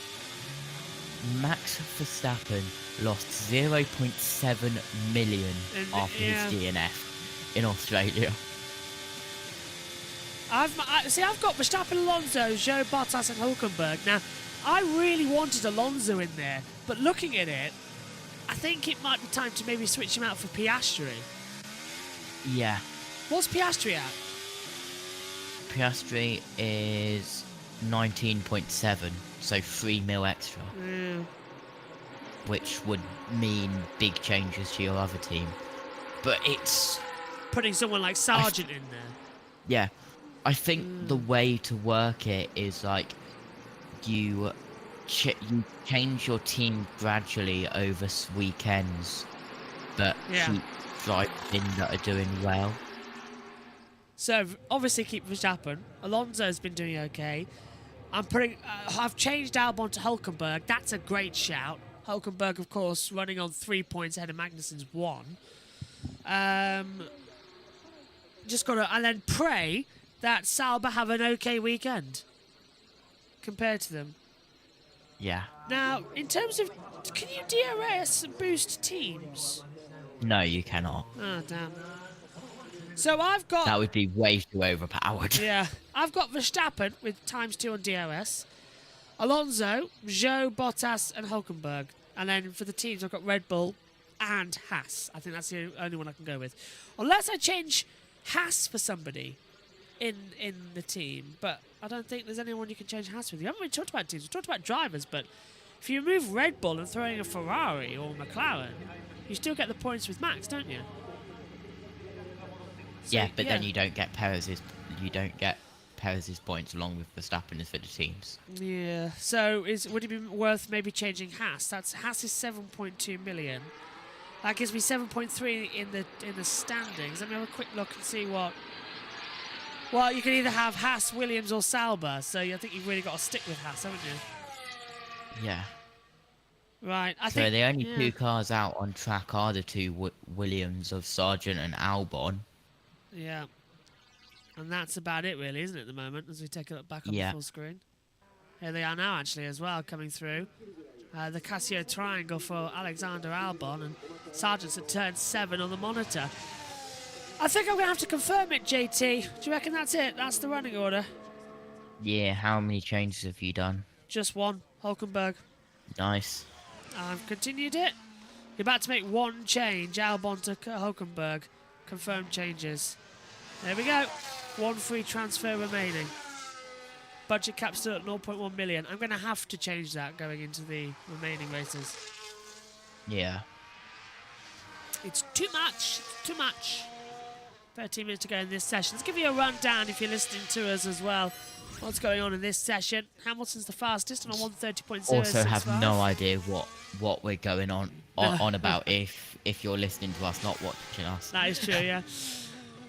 Max Verstappen lost 0.7 million after his DNF in Australia. I've got Verstappen, Alonso, Joe Bottas and Hulkenberg. Now, I really wanted Alonso in there, but looking at it, I think it might be time to maybe switch him out for Piastri. Yeah. What's Piastri at? Piastri is 19.7, so 3 mil extra. Yeah. Which would mean big changes to your other team. But it's... Putting someone like Sargent in there. Yeah. I think the way to work it is like you change your team gradually over weekends, but keep drivers in that are doing well. So obviously keep Verstappen. Alonso's been doing okay. I've changed Albon to Hulkenberg. That's a great shout. Hulkenberg, of course, running on 3 points ahead of Magnussen's 1. Just gotta, and then pray that Sauber have an okay weekend compared to them. Yeah. Now, in terms of, can you DRS boost teams? No, you cannot. Oh, damn. So I've got... That would be way too overpowered. Yeah. I've got Verstappen with ×2 on DRS. Alonso, Zhou, Bottas and Hulkenberg. And then for the teams, I've got Red Bull and Haas. I think that's the only one I can go with. Unless I change Haas for somebody in the team. But I don't think there's anyone you can change Haas with. You haven't really talked about teams. We've talked about drivers, but if you remove Red Bull and throw in a Ferrari or McLaren, you still get the points with Max, don't you? So, yeah, but then you don't get Perez's points along with Verstappen's for the teams. Yeah. So would it be worth maybe changing Haas? Haas is 7.2 million. That gives me 7.3 in the standings. Let me have a quick look and see what. Well, you can either have Haas, Williams, or Sauber. So I think you've really got to stick with Haas, haven't you? Yeah. Right. So the only 2 cars out on track are the 2 Williams of Sargent and Albon. Yeah. And that's about it, really, isn't it, at the moment, as we take a look back on Yeah. the full screen. Here they are now, actually, as well, coming through. The Casio triangle for Alexander Albon, and Sargent's at turn 7 on the monitor. I think I'm going to have to confirm it, JT. Do you reckon that's it? That's the running order? Yeah, how many changes have you done? Just one, Hulkenberg. Nice. I've continued it. You're about to make one change, Albon to Hulkenberg. Confirmed changes. There we go. One free transfer remaining. Budget cap still at 0.1 million. I'm going to have to change that going into the remaining races. Yeah. It's too much. Too much. 13 minutes to go in this session. Let's give you a rundown if you're listening to us as well. What's going on in this session? Hamilton's the fastest on a 130.065. Also have no idea what we're going on about if you're listening to us, not watching us. That is true, yeah.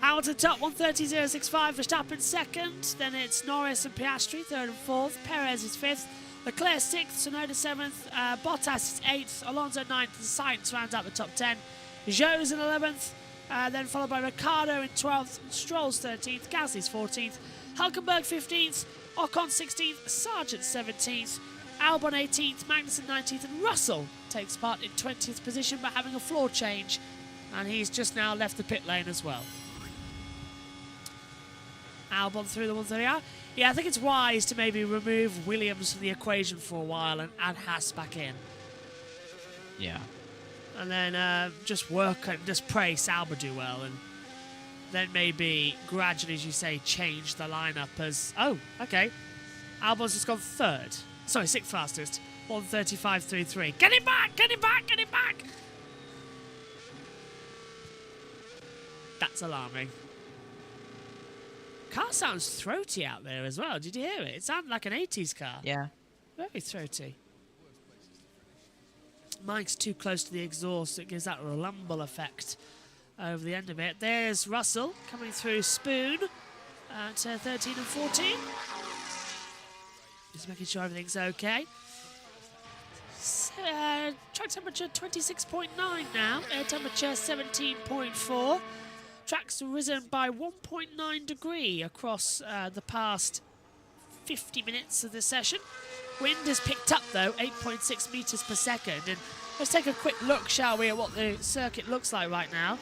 Hamilton top, 130.065. Verstappen second. Then it's Norris and Piastri, third and fourth. Perez is fifth. Leclerc sixth. Tsunoda seventh. Bottas is eighth. Alonso ninth. And Sainz rounds out the top 10. Zhou's in 11th. Then followed by Ricciardo in 12th. Stroll's 13th. Gasly's 14th. Hulkenberg 15th. Ocon 16th. Sargent 17th. Albon 18th. Magnussen 19th. And Russell takes part in 20th position, but having a floor change. And he's just now left the pit lane as well. Albon through the 130R. Yeah, I think it's wise to maybe remove Williams from the equation for a while and add Haas back in. Yeah. And then just work and just pray Sauber do well. And then maybe gradually, as you say, change the lineup as... Oh, okay. Albon's just gone third. Sorry, sixth fastest. 135.33. Get him back! Get him back! Get him back! That's alarming. Car sounds throaty out there as well. Did you hear it? It sounded like an 80s car. Yeah. Very throaty. Mike's too close to the exhaust. It gives that rumble effect over the end of it. There's Russell coming through Spoon at 13 and 14. Just making sure everything's okay. Track temperature 26.9 now. Air temperature 17.4. Track's risen by 1.9 degree across the past 50 minutes of the session. Wind has picked up though, 8.6 meters per second. And let's take a quick look, shall we, at what the circuit looks like right now.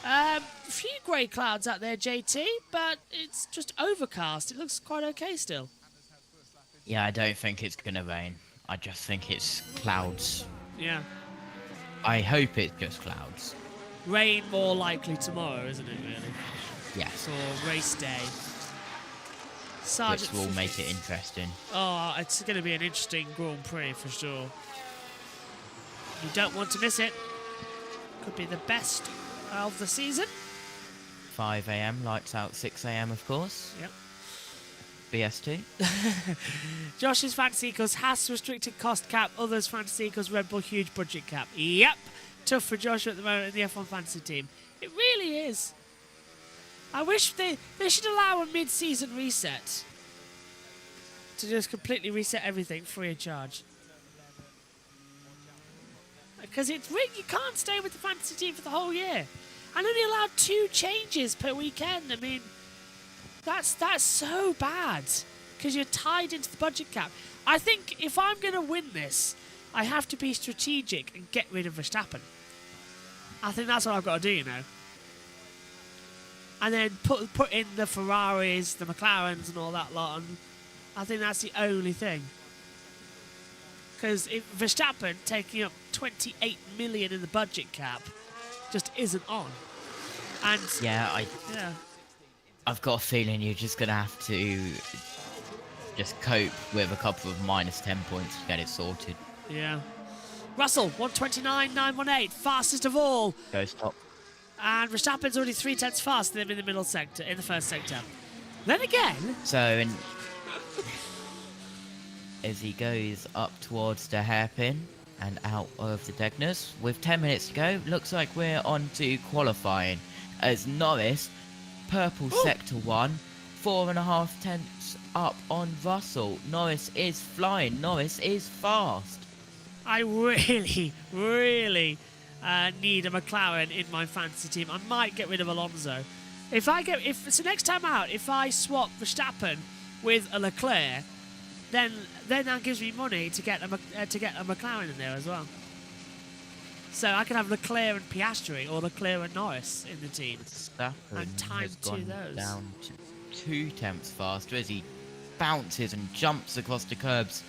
A few grey clouds out there, JT, but it's just overcast. It looks quite okay still. Yeah, I don't think it's going to rain. I just think it's clouds. Yeah. I hope it's just clouds. Rain more likely tomorrow, isn't it, really? Yes. For race day. Which will make it interesting. Oh, it's going to be an interesting Grand Prix for sure. You don't want to miss it. Could be the best of the season. 5 a.m. lights out, 6 a.m. of course. Yep. BS2. Josh's fantasy equals Haas restricted cost cap. Others fantasy equals Red Bull huge budget cap. Yep. Tough for Josh at the moment in the F1 fantasy team. It really is. I wish they should allow a mid-season reset. To just completely reset everything free of charge. Because it's really, you can't stay with the fantasy team for the whole year. And only allowed 2 changes per weekend. I mean, that's so bad. Because you're tied into the budget cap. I think if I'm going to win this, I have to be strategic and get rid of Verstappen. I think that's what I've got to do, you know. And then put in the Ferraris, the McLarens and all that lot. And I think that's the only thing. Because if Verstappen taking up 28 million in the budget cap just isn't on. And yeah, yeah. I've got a feeling you're just going to have to just cope with a couple of minus 10 points to get it sorted. Yeah. Russell, 129.918, fastest of all. Go stop. And Verstappen's already 3/10 faster than him in the middle sector, in the first sector. Then again... So, as he goes up towards the hairpin and out of the Degners, with 10 minutes to go, looks like we're on to qualifying. As Norris, purple sector 1, 4.5 tenths up on Russell. Norris is flying. Norris is fast. I really, really need a McLaren in my fantasy team. I might get rid of Alonso So next time out, if I swap Verstappen with a Leclerc, then that gives me money to get a McLaren in there as well. So I can have Leclerc and Piastri or Leclerc and Norris in the team. Verstappen and time has to gone those. down to 2 tenths faster as he bounces and jumps across the curbs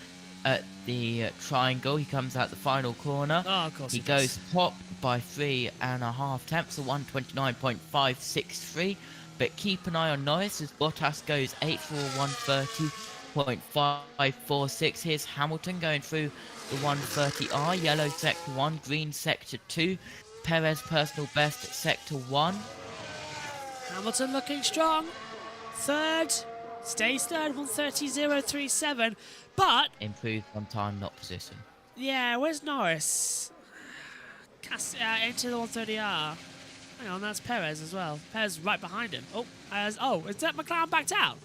at the triangle. He comes out the final corner. Oh, of course he does. goes top by 3.5 tenths, so 129.563. But keep an eye on Norris as Bottas goes 8th for 130.546. Here's Hamilton going through the 130R, yellow sector 1, green sector 2. Perez personal best sector 1. Hamilton looking strong. Third. Stays third, 130.037. But Improved on time, not position. yeah, where's Norris? Into the 130R. Hang on, that's Perez as well. Perez right behind him. Is that McLaren backed out?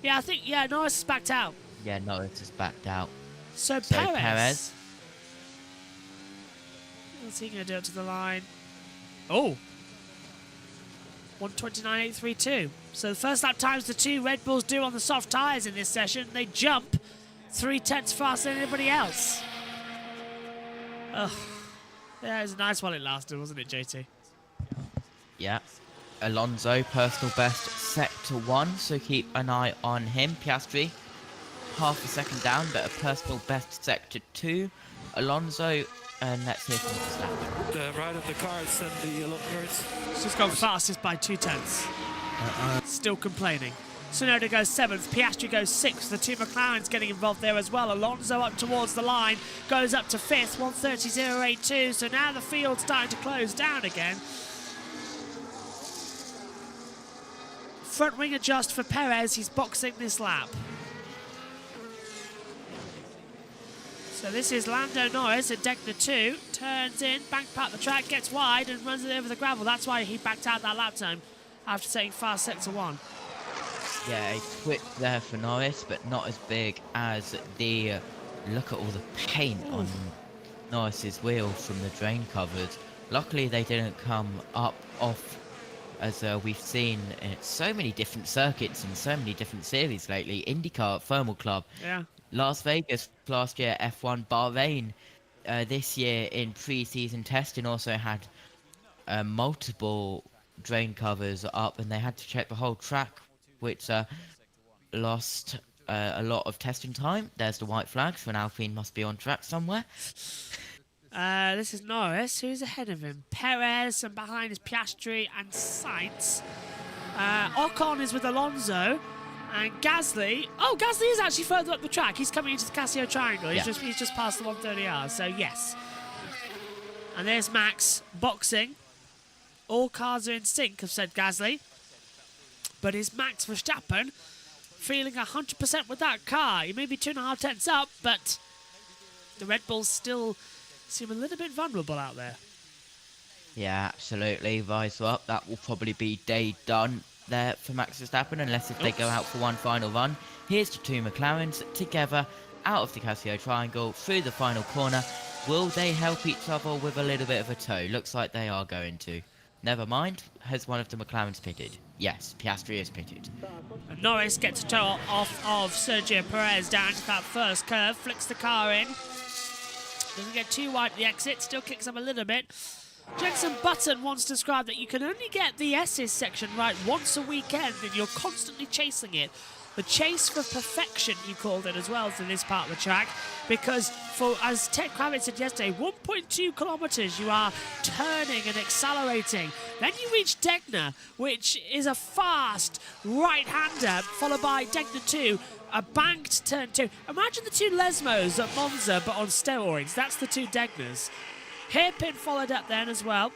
Yeah, I think, Norris is backed out. Yeah, Norris is backed out. So Perez. What's he going to do up to the line? 129.832. So the first lap times the 2 Red Bulls do on the soft tyres in this session. They jump 3 tenths faster than anybody else. Ugh. Yeah, it was nice while it lasted, wasn't it, JT? Yeah. Alonso, personal best sector 1, so keep an eye on him. Piastri, half a second down, but a personal best sector 2. Alonso, and let's hear from Verstappen. The right of the cars and the yellow cars. It's just gone fastest by 2 tenths. Still complaining. Tsunoda goes 7th, Piastri goes 6th. The 2 McLarens getting involved there as well. Alonso up towards the line, goes up to 5th, 130.082. So now the field's starting to close down again. Front wing adjust for Perez, he's boxing this lap. So this is Lando Norris at Degner 2, turns in, bank part the track, gets wide and runs it over the gravel. That's why he backed out that lap time after taking fast sector 1. Yeah, a twitch there for Norris, but not as big as the... look at all the paint on Norris's wheel from the drain covers. Luckily they didn't come up off, as we've seen in so many different circuits and so many different series lately. IndyCar, Thermal Club, Yeah. Las Vegas last year, F1, Bahrain this year in pre-season testing also had multiple drain covers up, and they had to check the whole track, which lost a lot of testing time. There's the white flag, so an Alpine must be on track somewhere. This is Norris. Who's ahead of him? Perez, and behind is Piastri and Sainz. Ocon is with Alonso. And Gasly. Oh, Gasly is actually further up the track. He's coming into the Casio Triangle. He's just past the 130R, so yes. And there's Max boxing. All cars are in sync, have said Gasly. But is Max Verstappen feeling 100% with that car? He may be 2.5 tenths up, but the Red Bulls still seem a little bit vulnerable out there. Yeah, absolutely. Rise up. That will probably be day done there for Max Verstappen, unless if they go out for one final run. Here's the 2 McLarens together out of the Casio Triangle through the final corner. Will they help each other with a little bit of a tow? Looks like they are going to. Never mind. Has one of the McLarens pitted? Yes, Piastri is pitted. And Norris gets a tow off of Sergio Perez down to that first curve, flicks the car in. Doesn't get too wide at the exit, still kicks up a little bit. Jenson Button once described that you can only get the S's section right once a weekend and you're constantly chasing it. The chase for perfection, he called it as well, for this part of the track, because as Ted Kravitz said yesterday, 1.2 kilometres you are turning and accelerating. Then you reach Degner, which is a fast right-hander, followed by Degner 2, a banked turn 2. Imagine the 2 Lesmos at Monza, but on steroids. That's the 2 Degners. Hairpin followed up then as well.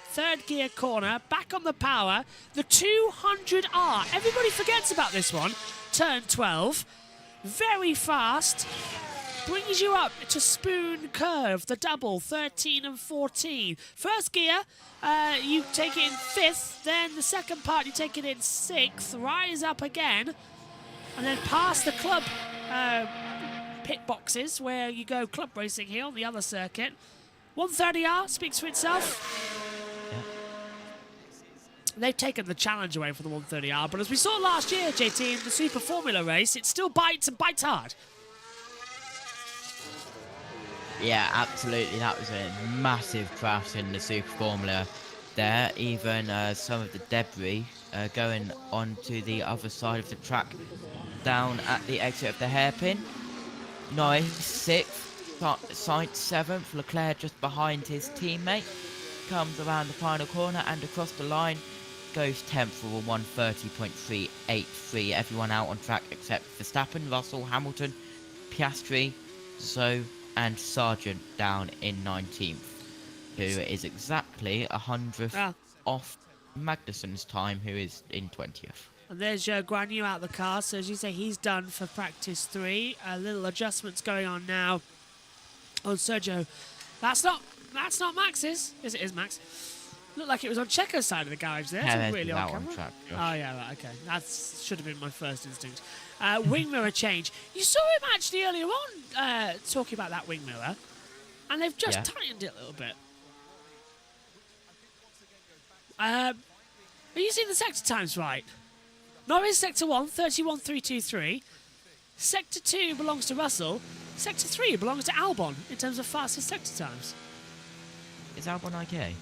Third gear corner, back on the power. The 200R. Everybody forgets about this one. Turn 12. Very fast. Brings you up to Spoon Curve, the double, 13 and 14. First gear, you take it in 5th. Then the second part, you take it in 6th. Rise up again. And then past the club pit boxes, where you go club racing here on the other circuit. 130R speaks for itself. they've taken the challenge away from the 130R. But as we saw last year, JT, in the Super Formula race, it still bites and bites hard. Yeah, absolutely. That was a massive crash in the Super Formula there. Even some of the debris going onto the other side of the track down at the exit of the hairpin. Norris 6th, Sainz 7th, Leclerc just behind his teammate. Comes around the final corner and across the line, goes 10th for a 1:30.383. Everyone out on track except Verstappen, Russell, Hamilton, Piastri, Zhou and Sargent down in 19th, who is exactly 100th off Magnussen's time, who is in 20th. And there's Joe Guan Yu out the car, so as you say, he's done for practice 3. Little adjustments going on now on Sergio. That's not Max's. Yes, it is Max. Looked like it was on Checo's side of the garage there. It's really on camera. Track, oh yeah, right, okay. That should have been my first instinct. Wing mirror change. You saw him actually earlier on talking about that wing mirror, and they've just tightened it a little bit. Are you seeing the sector times right? Norris Sector 1, 31.323. Sector 2 belongs to Russell. Sector 3 belongs to Albon in terms of fastest sector times. Is Albon okay? I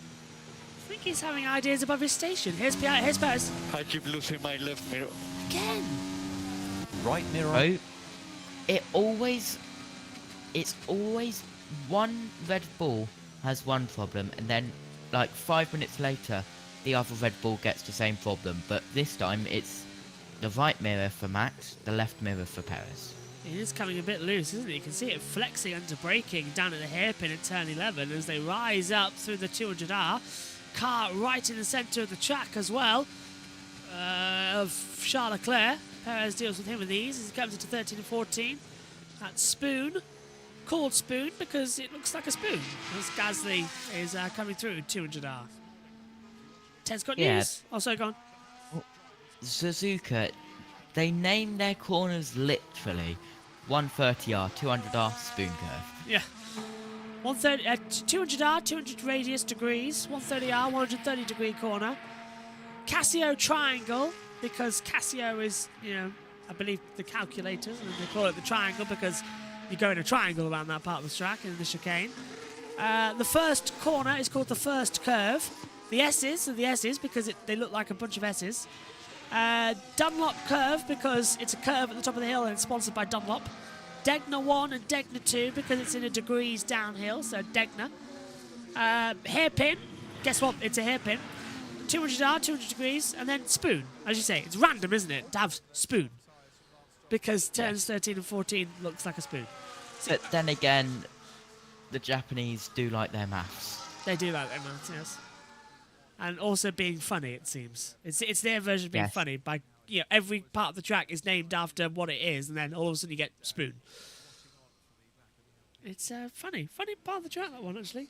think he's having ideas above his station. Here's Perez. I keep losing my left mirror. Again. Right mirror. Oh, it's always one Red Bull has one problem, and then like 5 minutes later, the other Red Bull gets the same problem. But this time, it's the right mirror for Max, the left mirror for Perez. It is coming a bit loose, isn't it? You can see it flexing under braking down at the hairpin at turn 11 as they rise up through the 200R. Car right in the centre of the track as well of Charles Leclerc. Perez deals with him with ease as he comes into 13 and 14. That spoon, called spoon because it looks like a spoon as Gasly is coming through 200R. Ted's got news. Also gone. Suzuka, they name their corners literally 130R, 200R spoon curve. Yeah. 200R, 200 radius degrees, 130R, 130 degree corner. Casio triangle, because Casio is, I believe the calculators, and they call it the triangle because you go in a triangle around that part of the track in the chicane. The first corner is called the first curve. The S's are the S's because they look like a bunch of S's. Dunlop curve because it's a curve at the top of the hill and it's sponsored by Dunlop. Degner 1 and Degner 2 because it's in a degrees downhill, so Degner. Hairpin, guess what? It's a hairpin. 200R, 200 degrees, and then spoon. As you say, it's random, isn't it, to have spoon? Because turns 13 and 14 looks like a spoon. But then again, the Japanese do like their maths. They do like their maths, yes. And also being funny, it seems. It's their version of being funny. By every part of the track is named after what it is, and then all of a sudden you get spoon. It's funny part of the track, that one actually.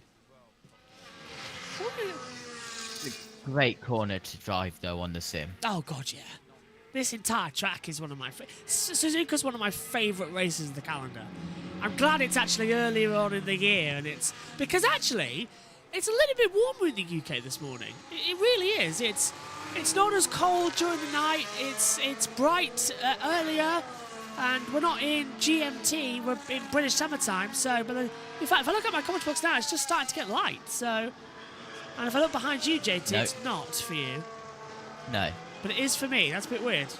Great corner to drive though on the sim. Oh god, yeah. This entire track is one of my Suzuka's one of my favourite races of the calendar. I'm glad it's actually earlier on in the year, and it's because actually. It's a little bit warmer in the UK this morning. It really is. It's not as cold during the night. It's bright earlier, and we're not in GMT. We're in British summertime. So, but in fact, if I look at my comment box now, it's just starting to get light. So, and if I look behind you, JT, it's not for you. No. But it is for me. That's a bit weird.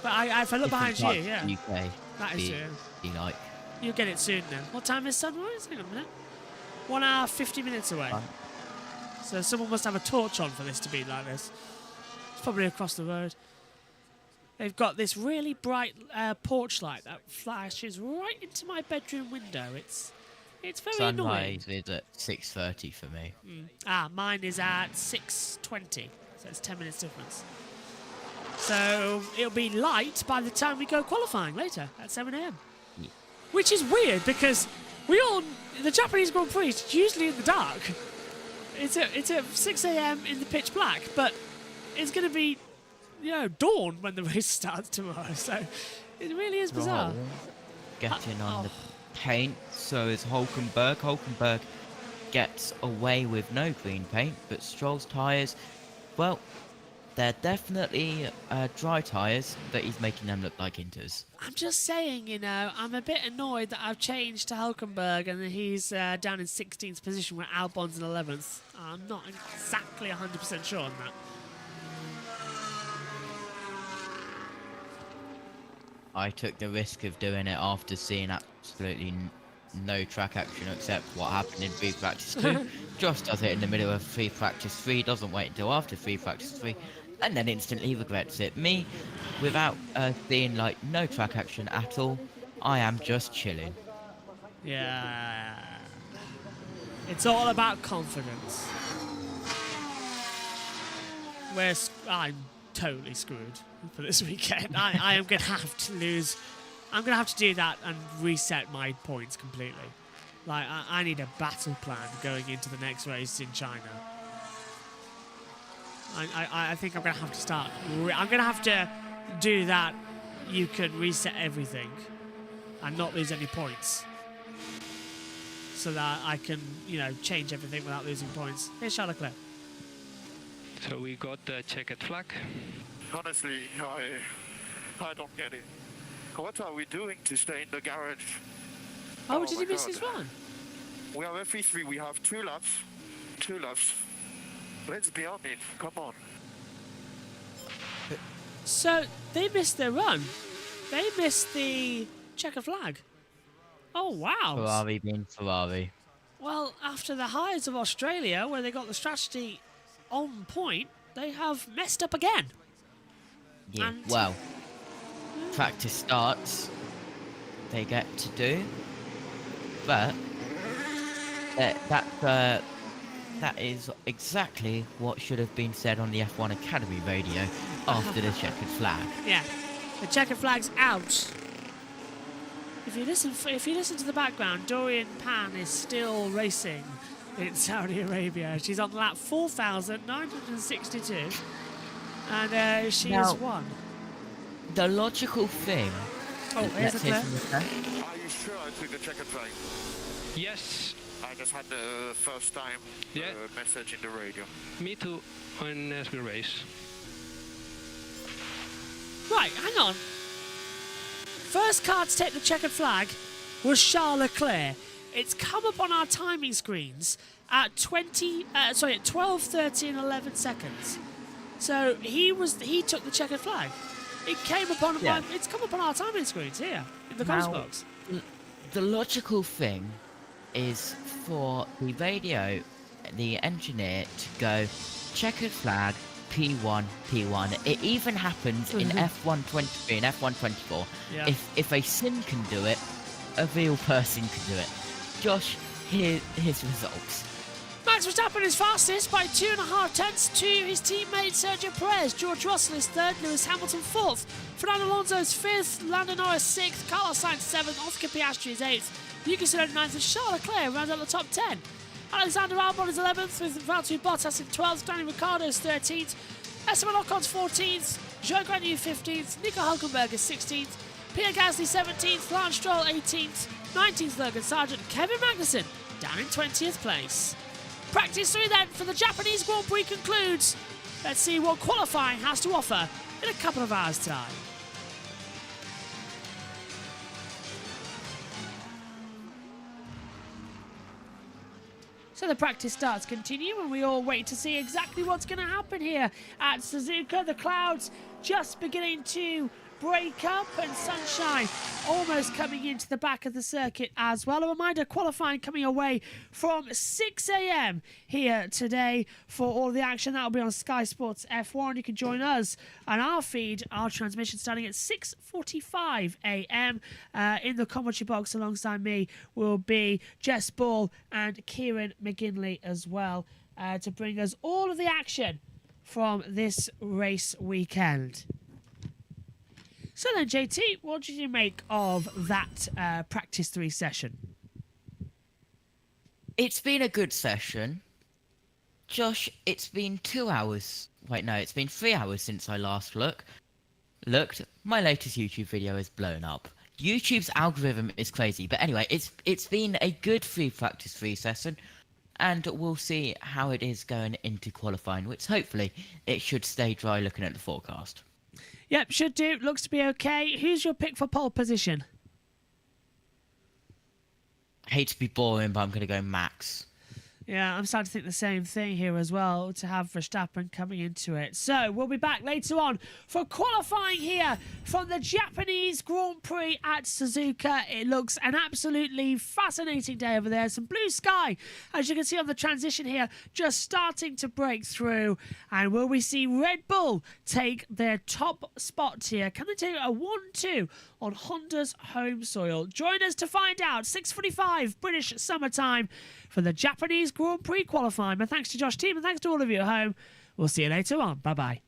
But if I look behind you, yeah. UK, that is true. Like. You'll get it soon then. What time is sunrise? Hang on a minute. 1 hour, 50 minutes away. So someone must have a torch on for this to be like this. It's probably across the road. They've got this really bright porch light that flashes right into my bedroom window. It's very annoying. Sunrise is at 6:30 for me. Mine is at 6:20. So it's 10 minutes difference. So it'll be light by the time we go qualifying later at 7 a.m. Yeah. Which is weird because the Japanese Grand Prix is usually in the dark. It's at 6 a.m. in the pitch black, but it's going to be, dawn when the race starts tomorrow. So it really is bizarre. Getting on the paint, so is Hulkenberg. Hulkenberg gets away with no green paint, but Stroll's tyres Well, they're definitely dry tyres, but he's making them look like inters. I'm just saying, you know, I'm a bit annoyed that I've changed to Hulkenberg and he's down in 16th position where Albon's in 11th. I'm not exactly 100% sure on that. I took the risk of doing it after seeing absolutely no track action except what happened in free practice 2. Josh does it in the middle of free practice 3, doesn't wait until after free practice 3, and then instantly regrets it. Me, without seeing like no track action at all, I am just chilling. Yeah. It's all about confidence. I'm totally screwed for this weekend. I am going to have to lose. I'm going to have to do that and reset my points completely. Like, I need a battle plan going into the next race in China. I think I'm going to have to start. I'm going to have to do that. You can reset everything and not lose any points. So that I can, you know, change everything without losing points. Here's Charles Leclerc. So we got the checkered flag. Honestly, I don't get it. What are we doing to stay in the garage? Oh, did my you miss God. his run? We have FE3, we have 2 laps. 2 laps. Let's be on it, come on. So, they missed their run. They missed the checkered flag. Oh, wow. Ferrari being Ferrari. Well, after the highs of Australia, where they got the strategy on point, they have messed up again. Yeah, And- well, practice starts, they get to do, but that is exactly what should have been said on the F1 Academy radio after the checkered flag. Yeah, the checkered flag's out. If you listen to the background, Dorian Pan is still racing in Saudi Arabia. She's on lap 4,962, and she has Now- won. The logical thing. Oh, here's let's hear Leclerc. from Leclerc. Are you sure I took the checkered flag? Yes, I just had the first time Yeah. message in the radio. me too, on as we race. Right, hang on. First car to take the checkered flag was Charles Leclerc. It's come up on our timing screens at 12, 13, 11 seconds. So he took the checkered flag. It came upon it's come up on our timing screens here in the comms Now- box. The logical thing is for the radio, the engineer to go checkered flag, P1, P1. It even happens in F123 and F124. Yeah. If a sim can do it, a real person can do it. Josh, here his results. Max Verstappen is fastest by 2.5 tenths to his teammate Sergio Perez. George Russell is third, Lewis Hamilton fourth. Fernando Alonso is fifth, Lando Norris sixth, Carlos Sainz seventh, Oscar Piastri is eighth, Yuki Tsunoda ninth, and Charles Leclerc rounds out the top 10. Alexander Albon is 11th with Valtteri Bottas in 12th, Daniel Ricciardo is 13th, Esteban Ocon's 14th, Joe Grenier 15th, Nico Hulkenberg is 16th, Pierre Gasly 17th, Lance Stroll 18th, 19th Logan Sargent, Kevin Magnussen down in 20th place. Practice 3 then for the Japanese Grand Prix concludes. Let's see what qualifying has to offer in a couple of hours' time. So the practice starts continue and we all wait to see exactly what's going to happen here at Suzuka. The clouds just beginning to break up and sunshine almost coming into the back of the circuit as well. A reminder, qualifying coming away from 6 a.m. here today for all the action. That will be on Sky Sports F1. You can join us on our feed, our transmission starting at 6:45 a.m. In the commentary box alongside me will be Jess Ball and Kieran McGinley as well to bring us all of the action from this race weekend. So then, JT, what did you make of that practice 3 session? It's been a good session. Josh, it's been 2 hours. Wait, no, it's been 3 hours since I last looked. My latest YouTube video is blown up. YouTube's algorithm is crazy. But anyway, it's been a good free practice 3 session. and we'll see how it is going into qualifying, which hopefully it should stay dry looking at the forecast. Yep, should do. Looks to be okay. Who's your pick for pole position? I hate to be boring, but I'm going to go Max. Yeah, I'm starting to think the same thing here as well, to have Verstappen coming into it. So, we'll be back later on for qualifying here from the Japanese Grand Prix at Suzuka. It looks an absolutely fascinating day over there. Some blue sky, as you can see on the transition here, just starting to break through. And will we see Red Bull take their top spot here? Can they take a 1-2 on Honda's home soil? Join us to find out. 6:45 British summertime for the Japanese Grand Prix qualifying. And thanks to Josh Team and thanks to all of you at home. We'll see you later on. Bye-bye.